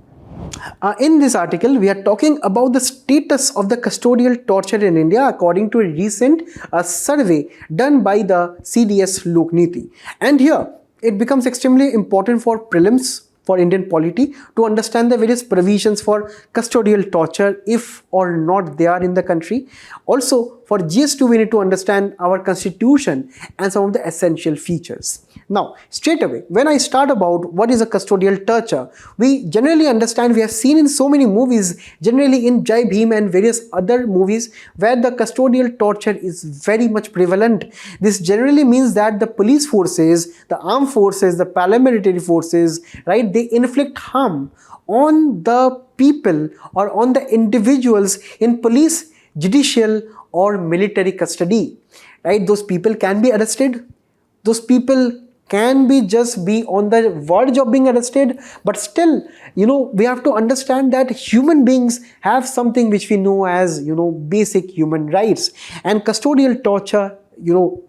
Speaker 1: In this article, we are talking about the status of the custodial torture in India according to a recent survey done by the CDS Lok Niti. And here, it becomes extremely important for prelims for Indian polity to understand the various provisions for custodial torture, if or not they are in the country. Also, for GS2, we need to understand our constitution and some of the essential features. Now, straight away, when I start about what is a custodial torture, we generally understand, we have seen in so many movies, generally in Jai Bhim and various other movies, where the custodial torture is very much prevalent. This generally means that the police forces, the armed forces, the paramilitary forces, right, they inflict harm on the people or on the individuals in police, judicial or military custody, right? Those people can be arrested, those people can be just be on the verge of being arrested, but still, we have to understand that human beings have something which we know as, basic human rights, and custodial torture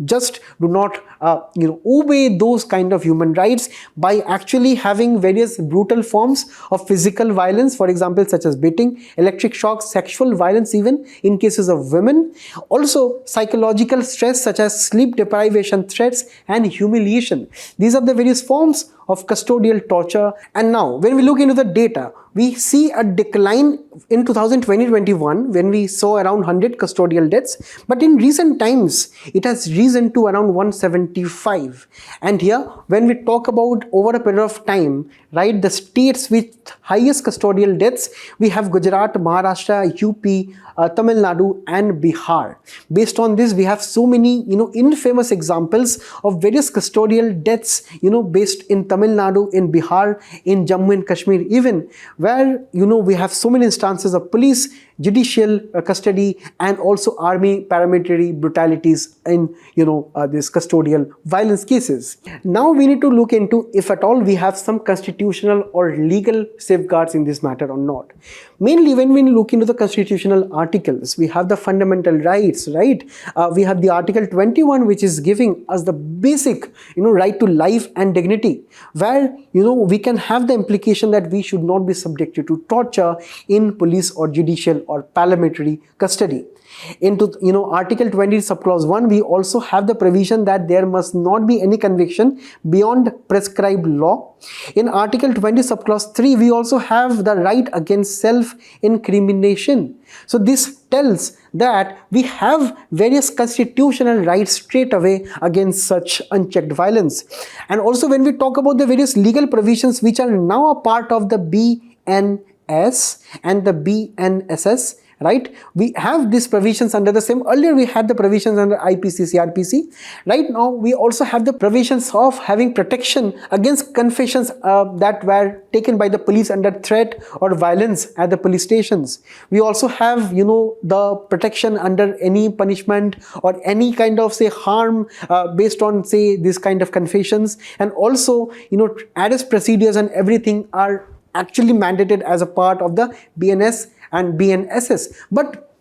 Speaker 1: just do not obey those kind of human rights by actually having various brutal forms of physical violence, for example, such as beating, electric shocks, sexual violence even in cases of women, also psychological stress such as sleep deprivation, threats and humiliation. These are the various forms of custodial torture. And now when we look into the data, we see a decline in 2020-21 when we saw around 100 custodial deaths, but in recent times it has risen to around 175. And here, when we talk about over a period of time, right, the states with highest custodial deaths, we have Gujarat, Maharashtra, UP, Tamil Nadu and Bihar. Based on this, we have so many infamous examples of various custodial deaths based in Tamil Nadu, in Bihar, in Jammu and Kashmir even, where we have so many instances of police, judicial custody and also army paramilitary brutalities in this custodial violence cases. Now we need to look into if at all we have some constitutional or legal safeguards in this matter or not. Mainly when we look into the constitutional articles, we have the fundamental rights, right? We have the Article 21, which is giving us the basic right to life and dignity, where we can have the implication that we should not be subjected to torture in police or judicial or parliamentary custody. Into Article 20 subclause 1, we also have the provision that there must not be any conviction beyond prescribed law. In Article 20 subclause 3, we also have the right against self-incrimination. So this tells that we have various constitutional rights straight away against such unchecked violence. And also when we talk about the various legal provisions which are now a part of the BNS and the BNSS, right, we have these provisions under the same. Earlier we had the provisions under IPC, CRPC. Right now we also have the provisions of having protection against confessions that were taken by the police under threat or violence at the police stations. We also have the protection under any punishment or any kind of harm based on this kind of confessions, and also arrest procedures and everything are actually mandated as a part of the BNS and BNSS. But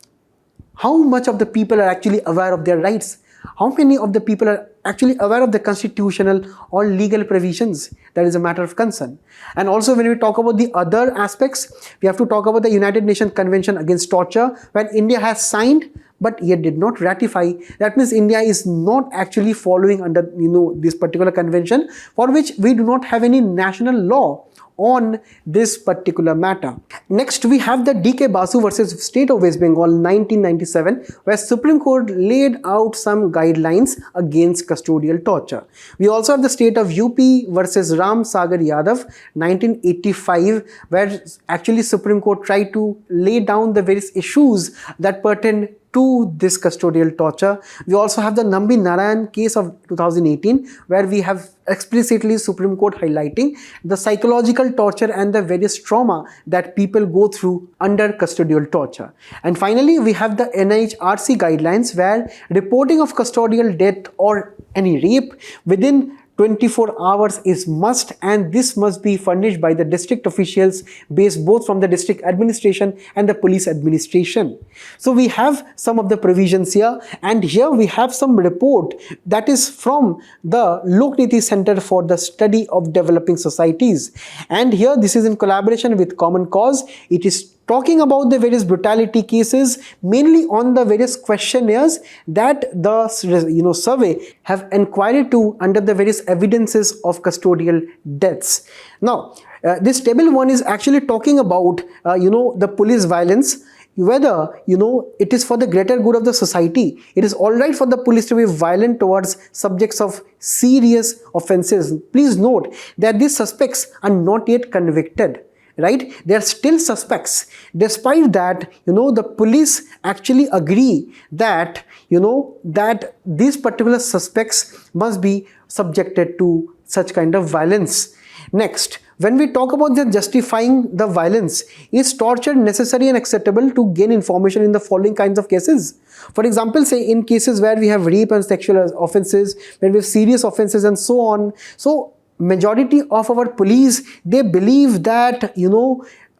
Speaker 1: how much of the people are actually aware of their rights? How many of the people are actually aware of the constitutional or legal provisions? That is a matter of concern. And also when we talk about the other aspects, we have to talk about the United Nations Convention Against Torture, where India has signed but yet did not ratify. That means India is not actually following under this particular convention, for which we do not have any national law on this particular matter. Next, we have the D.K. Basu versus State of West Bengal 1997, where Supreme Court laid out some guidelines against custodial torture. We also have the state of UP versus Ram Sagar Yadav 1985, where actually Supreme Court tried to lay down the various issues that pertain to this custodial torture. We also have the Nambi Narayan case of 2018, where we have explicitly Supreme Court highlighting the psychological torture and the various trauma that people go through under custodial torture. And finally, we have the NHRC guidelines, where reporting of custodial death or any rape within 24 hours is must, and this must be furnished by the district officials based both from the district administration and the police administration. So we have some of the provisions here, and here we have some report that is from the Lokniti Center for the Study of Developing Societies, and here this is in collaboration with Common Cause. It is talking about the various brutality cases, mainly on the various questionnaires that the survey have inquired to under the various evidences of custodial deaths. Now, this table 1 is actually talking about the police violence, whether it is for the greater good of the society. It is all right for the police to be violent towards subjects of serious offenses. Please note that these suspects are not yet convicted. Right? They are still suspects. Despite that, the police actually agree that, that these particular suspects must be subjected to such kind of violence. Next, when we talk about the justifying the violence, is torture necessary and acceptable to gain information in the following kinds of cases? For example, say in cases where we have rape and sexual offenses, when we have serious offenses and so on. So, majority of our police, they believe that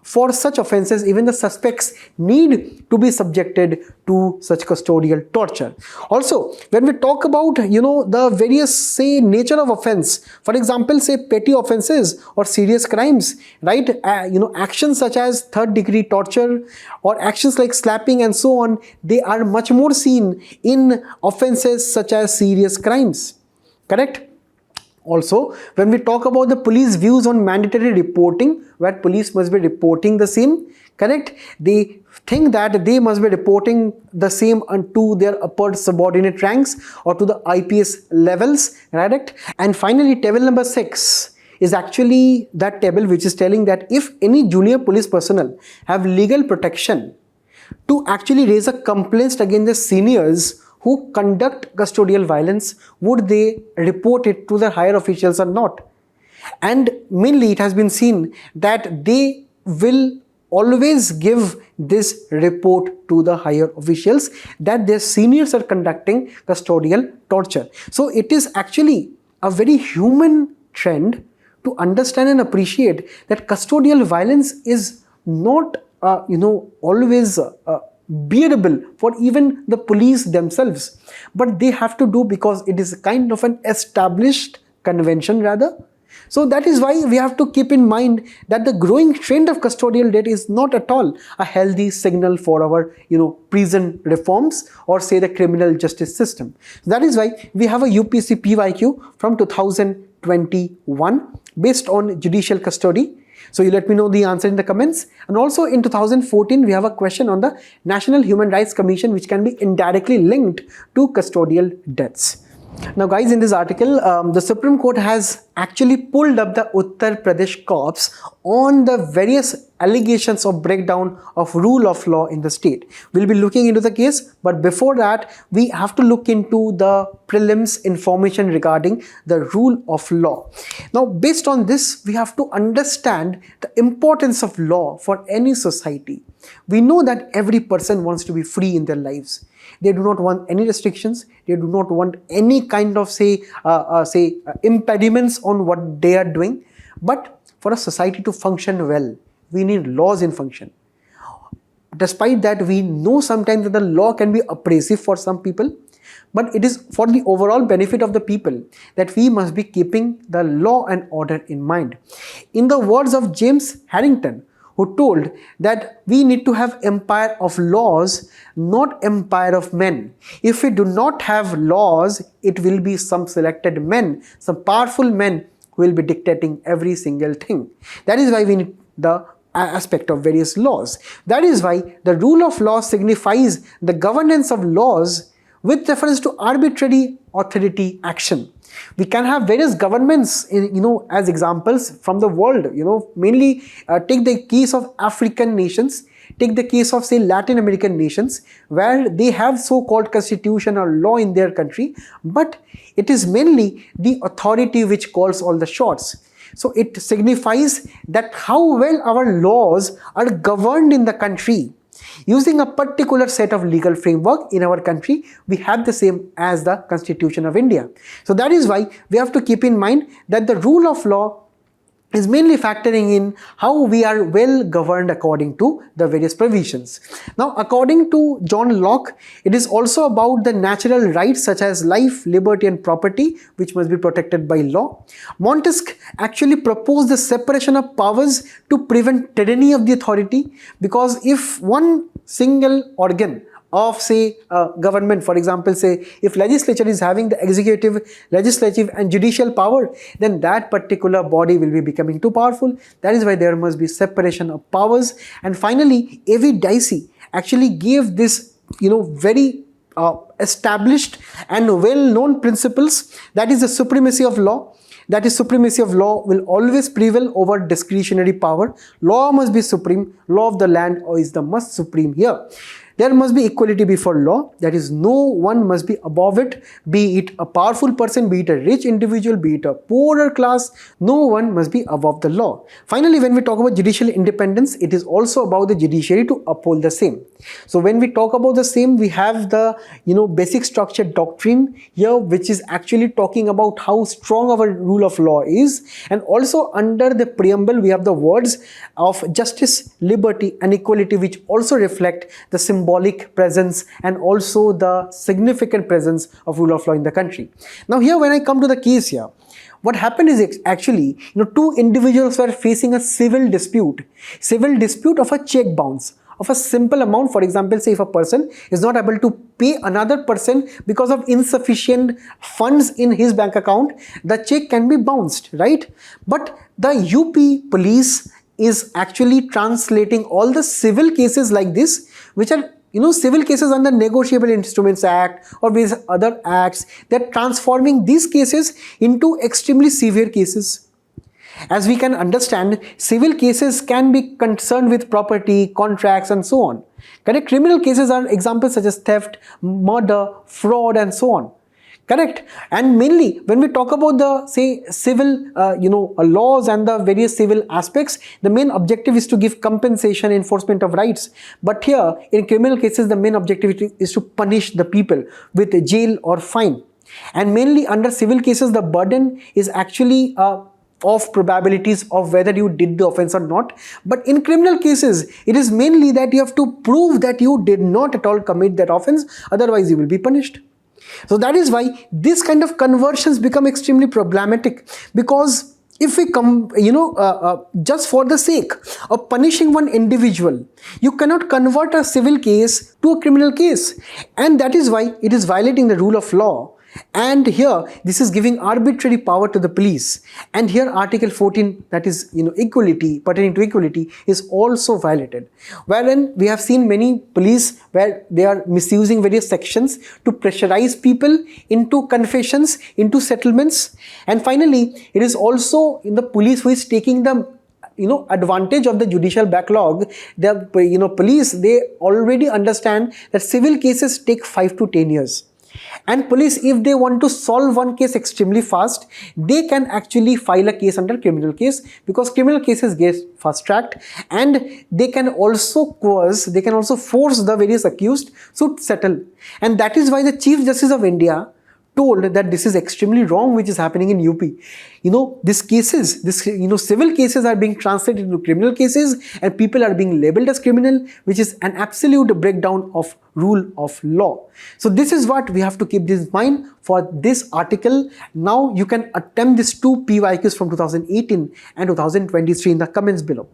Speaker 1: for such offenses even the suspects need to be subjected to such custodial torture. Also, when we talk about the various say nature of offense, for example, say petty offenses or serious crimes, right, actions such as third degree torture or actions like slapping and so on, they are much more seen in offenses such as serious crimes. Correct? Also, when we talk about the police views on mandatory reporting, where police must be reporting the same, correct? They think that they must be reporting the same to their upper subordinate ranks or to the IPS levels, correct? And finally, table number 6 is actually that table which is telling that if any junior police personnel have legal protection to actually raise a complaint against the seniors who conduct custodial violence, would they report it to the higher officials or not? And mainly it has been seen that they will always give this report to the higher officials that their seniors are conducting custodial torture. So it is actually a very human trend to understand and appreciate that custodial violence is not always bearable for even the police themselves, but they have to do because it is kind of an established convention rather. So that is why we have to keep in mind that the growing trend of custodial death is not at all a healthy signal for our prison reforms or say the criminal justice system. That is why we have a UPSC PYQ from 2021 based on judicial custody. So you let me know the answer in the comments. And also in 2014, we have a question on the National Human Rights Commission, which can be indirectly linked to custodial deaths. Now guys, in this article, the Supreme Court has actually pulled up the Uttar Pradesh cops on the various allegations of breakdown of rule of law in the state. We'll be looking into the case, but before that, we have to look into the prelims information regarding the rule of law. Now, based on this, we have to understand the importance of law for any society. We know that every person wants to be free in their lives. They do not want any restrictions. They do not want any kind of impediments on what they are doing. But for a society to function well, we need laws in function. Despite that, we know sometimes that the law can be oppressive for some people, but it is for the overall benefit of the people that we must be keeping the law and order in mind. In the words of James Harrington, who told that we need to have empire of laws, not empire of men. If we do not have laws, it will be some selected men, some powerful men who will be dictating every single thing. That is why we need the aspect of various laws. That is why the rule of law signifies the governance of laws with reference to arbitrary authority action. We can have various governments, as examples from the world, mainly take the case of African nations, take the case of, say, Latin American nations, where they have so-called constitution or law in their country, but it is mainly the authority which calls all the shots. So it signifies that how well our laws are governed in the country. Using a particular set of legal framework in our country, we have the same as the Constitution of India. So that is why we have to keep in mind that the rule of law is mainly factoring in how we are well governed according to the various provisions. Now, according to John Locke, it is also about the natural rights such as life, liberty and property, which must be protected by law. Montesquieu actually proposed the separation of powers to prevent tyranny of the authority, because if one single organ of, say, government, for example, say if legislature is having the executive, legislative and judicial power, then that particular body will be becoming too powerful. That is why there must be separation of powers. And finally, A.V. Dicey actually gave this, very established and well-known principles, that is the supremacy of law. That is, supremacy of law will always prevail over discretionary power. Law must be supreme. Law of the land is the most supreme here. There must be equality before law, that is, no one must be above it, be it a powerful person, be it a rich individual, be it a poorer class, no one must be above the law. Finally, when we talk about judicial independence, it is also about the judiciary to uphold the same. So when we talk about the same, we have the basic structure doctrine here, which is actually talking about how strong our rule of law is, and also under the preamble we have the words of justice, liberty and equality, which also reflect the symbolic presence and also the significant presence of rule of law in the country. Now here, when I come to the case here, what happened is actually, two individuals were facing a civil dispute of a check bounce of a simple amount. For example, say if a person is not able to pay another person because of insufficient funds in his bank account, the check can be bounced, right? But the UP police is actually translating all the civil cases like this, which are civil cases under Negotiable Instruments Act or various other acts. They're transforming these cases into extremely severe cases. As we can understand, civil cases can be concerned with property, contracts and so on. Correct? Criminal cases are examples such as theft, murder, fraud and so on. Correct? And mainly when we talk about the, say, civil laws and the various civil aspects, the main objective is to give compensation, enforcement of rights. But here in criminal cases, the main objective is to punish the people with a jail or fine. And mainly under civil cases, the burden is actually of probabilities of whether you did the offense or not. But in criminal cases, it is mainly that you have to prove that you did not at all commit that offense, otherwise you will be punished. So that is why this kind of conversions become extremely problematic, because if we come, just for the sake of punishing one individual, you cannot convert a civil case to a criminal case, and that is why it is violating the rule of law. And here this is giving arbitrary power to the police, and here Article 14, that is equality, pertaining to equality, is also violated, wherein we have seen many police where they are misusing various sections to pressurize people into confessions, into settlements. And finally, it is also in the police who is taking the advantage of the judicial backlog. The police, they already understand that civil cases take 5 to 10 years. And police, if they want to solve one case extremely fast, they can actually file a case under criminal case, because criminal cases get fast tracked, and they can also force the various accused to settle. And that is why the Chief Justice of India told that this is extremely wrong which is happening in UP. Civil cases are being translated into criminal cases, and people are being labeled as criminal, which is an absolute breakdown of rule of law. So this is what we have to keep this in mind for this article. Now you can attempt these 2 PYQs from 2018 and 2023 in the comments below.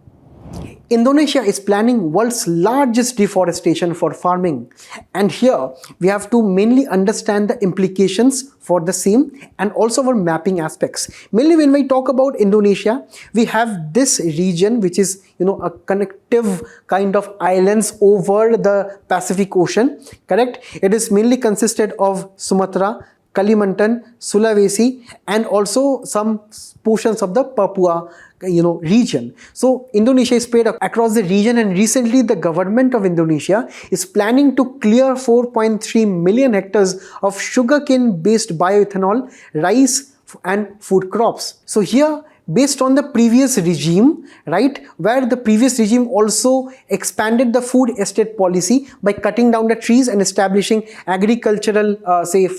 Speaker 1: Okay. Indonesia is planning world's largest deforestation for farming, and here we have to mainly understand the implications for the same and also our mapping aspects. Mainly when we talk about Indonesia, we have this region which is a connective kind of islands over the Pacific Ocean, correct? It is mainly consisted of Sumatra, Kalimantan, Sulawesi, and also some portions of the Papua region. So Indonesia is spread across the region, and recently the government of Indonesia is planning to clear 4.3 million hectares of sugarcane based bioethanol, rice and food crops. So here, based on the previous regime, right, where the previous regime also expanded the food estate policy by cutting down the trees and establishing agricultural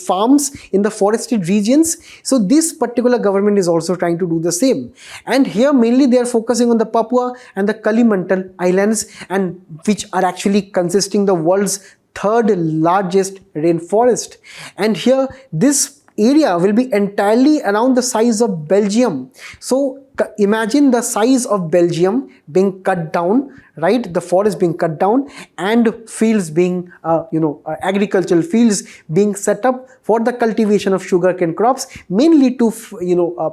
Speaker 1: farms in the forested regions. So this particular government is also trying to do the same, and here mainly they are focusing on the Papua and the Kalimantan islands, and which are actually consisting the world's third largest rainforest. And here this area will be entirely around the size of Belgium. So imagine the size of Belgium being cut down, right? The forest being cut down and fields being, agricultural fields being set up for the cultivation of sugarcane crops, mainly to,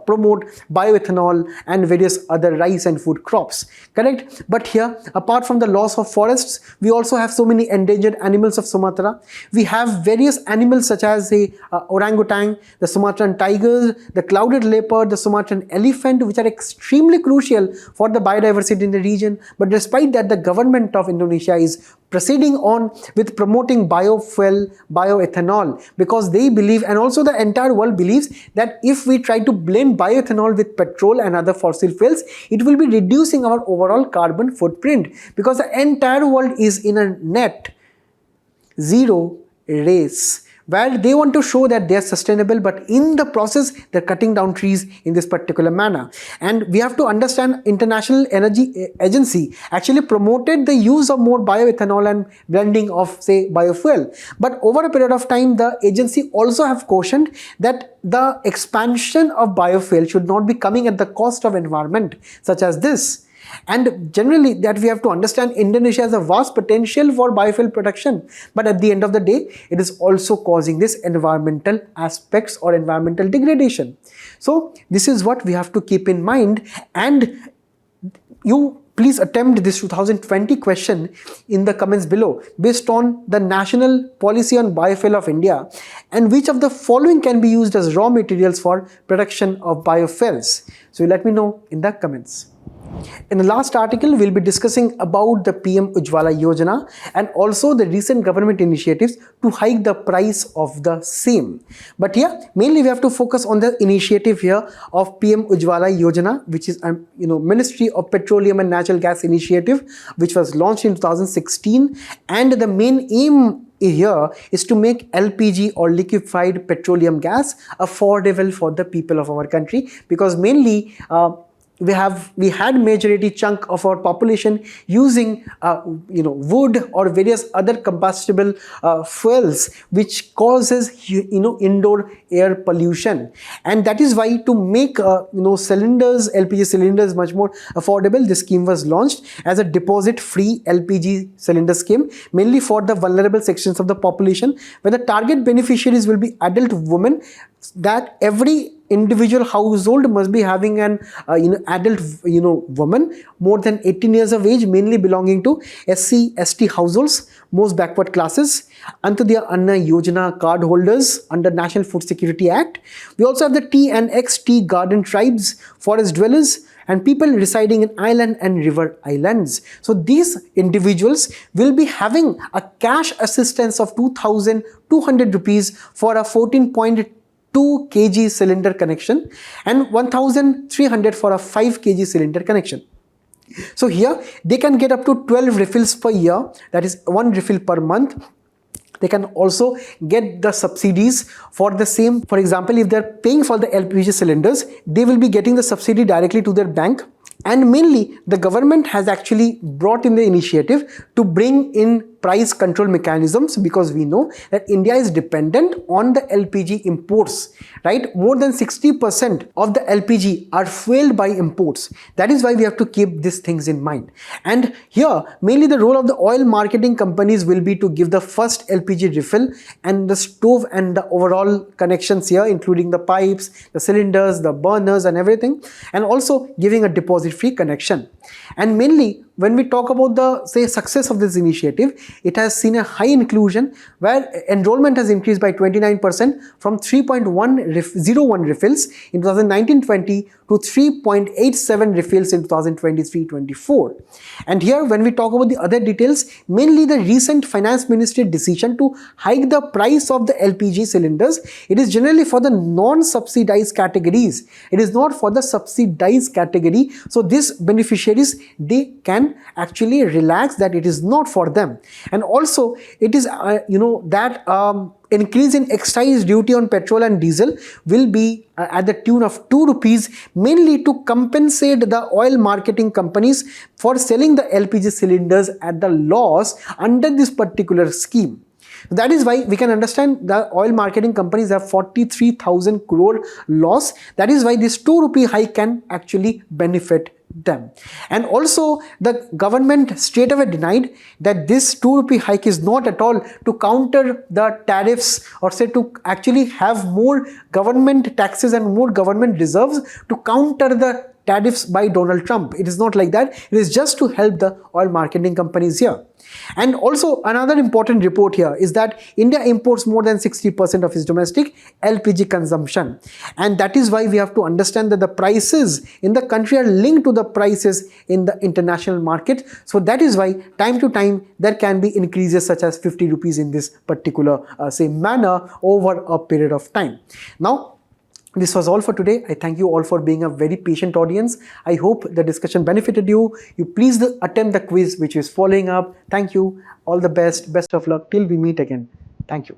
Speaker 1: promote bioethanol and various other rice and food crops, correct? But here, apart from the loss of forests, we also have so many endangered animals of Sumatra. We have various animals such as the orangutan, the Sumatran tiger, the clouded leopard, the Sumatran elephant, which are extremely crucial for the biodiversity in the region. But despite that, the government of Indonesia is proceeding on with promoting biofuel, bioethanol, because they believe, and also the entire world believes, that if we try to blend bioethanol with petrol and other fossil fuels, it will be reducing our overall carbon footprint, because the entire world is in a net zero race, where they want to show that they are sustainable, but in the process they're cutting down trees in this particular manner. And we have to understand, International Energy Agency actually promoted the use of more bioethanol and blending of biofuel, but over a period of time the agency also have cautioned that the expansion of biofuel should not be coming at the cost of environment such as this. And generally that we have to understand, Indonesia has a vast potential for biofuel production, but at the end of the day it is also causing this environmental aspects or environmental degradation. So this is what we have to keep in mind, and you please attempt this 2020 question in the comments below based on the National Policy on Biofuel of India, and which of the following can be used as raw materials for production of biofuels. So let me know in the comments. In the last article, we'll be discussing about the PM Ujjwala Yojana and also the recent government initiatives to hike the price of the same. But here, mainly we have to focus on the initiative here of PM Ujjwala Yojana, which is Ministry of Petroleum and Natural Gas initiative, which was launched in 2016, and the main aim here is to make LPG or liquefied petroleum gas affordable for the people of our country, because mainly we had majority chunk of our population using wood or various other combustible fuels, which causes indoor air pollution, and that is why, to make cylinders, LPG cylinders, much more affordable, this scheme was launched as a deposit free LPG cylinder scheme, mainly for the vulnerable sections of the population, where the target beneficiaries will be adult women, that every individual household must be having an adult woman more than 18 years of age, mainly belonging to SC/ST households, most backward classes, Antodaya Anna Yojana card holders under National Food Security Act. We also have the T and X tea garden tribes, forest dwellers, and people residing in island and river islands. So these individuals will be having a cash assistance of 2,200 rupees for a 14.2 kg cylinder connection and 1,300 for a 5 kg cylinder connection. So here they can get up to 12 refills per year, that is 1 refill per month. They can also get the subsidies for the same. For example, if they're paying for the LPG cylinders, they will be getting the subsidy directly to their bank. And mainly the government has actually brought in the initiative to bring in price control mechanisms, because we know that India is dependent on the LPG imports, right? More than 60% of the LPG are fueled by imports. That is why we have to keep these things in mind. And here, mainly the role of the oil marketing companies will be to give the first LPG refill and the stove and the overall connections here, including the pipes, the cylinders, the burners and everything, and also giving a deposit-free connection. And mainly, when we talk about the success of this initiative, it has seen a high inclusion where enrollment has increased by 29% from 3.101 refills in 2019-20 to 3.87 refills in 2023-24. And here, when we talk about the other details, mainly the recent finance ministry decision to hike the price of the LPG cylinders, it is generally for the non-subsidized categories. It is not for the subsidized category. So these beneficiaries, they can actually relax that it is not for them. And also it is increase in excise duty on petrol and diesel will be at the tune of 2 rupees, mainly to compensate the oil marketing companies for selling the LPG cylinders at the loss under this particular scheme. That is why we can understand the oil marketing companies have 43,000 crore loss. That is why this 2 rupee hike can actually benefit them. And also the government straight away denied that this 2 rupee hike is not at all to counter the tariffs, or say to actually have more government taxes and more government reserves to counter the tariffs by Donald Trump. It is not like that. It is just to help the oil marketing companies here. And also another important report here is that India imports more than 60% of its domestic LPG consumption. And that is why we have to understand that the prices in the country are linked to the prices in the international market. So that is why time to time there can be increases such as 50 rupees in this particular manner over a period of time. Now, this was all for today. I thank you all for being a very patient audience. I hope the discussion benefited you. You please attempt the quiz which is following up. Thank you. All the best. Best of luck till we meet again. Thank you.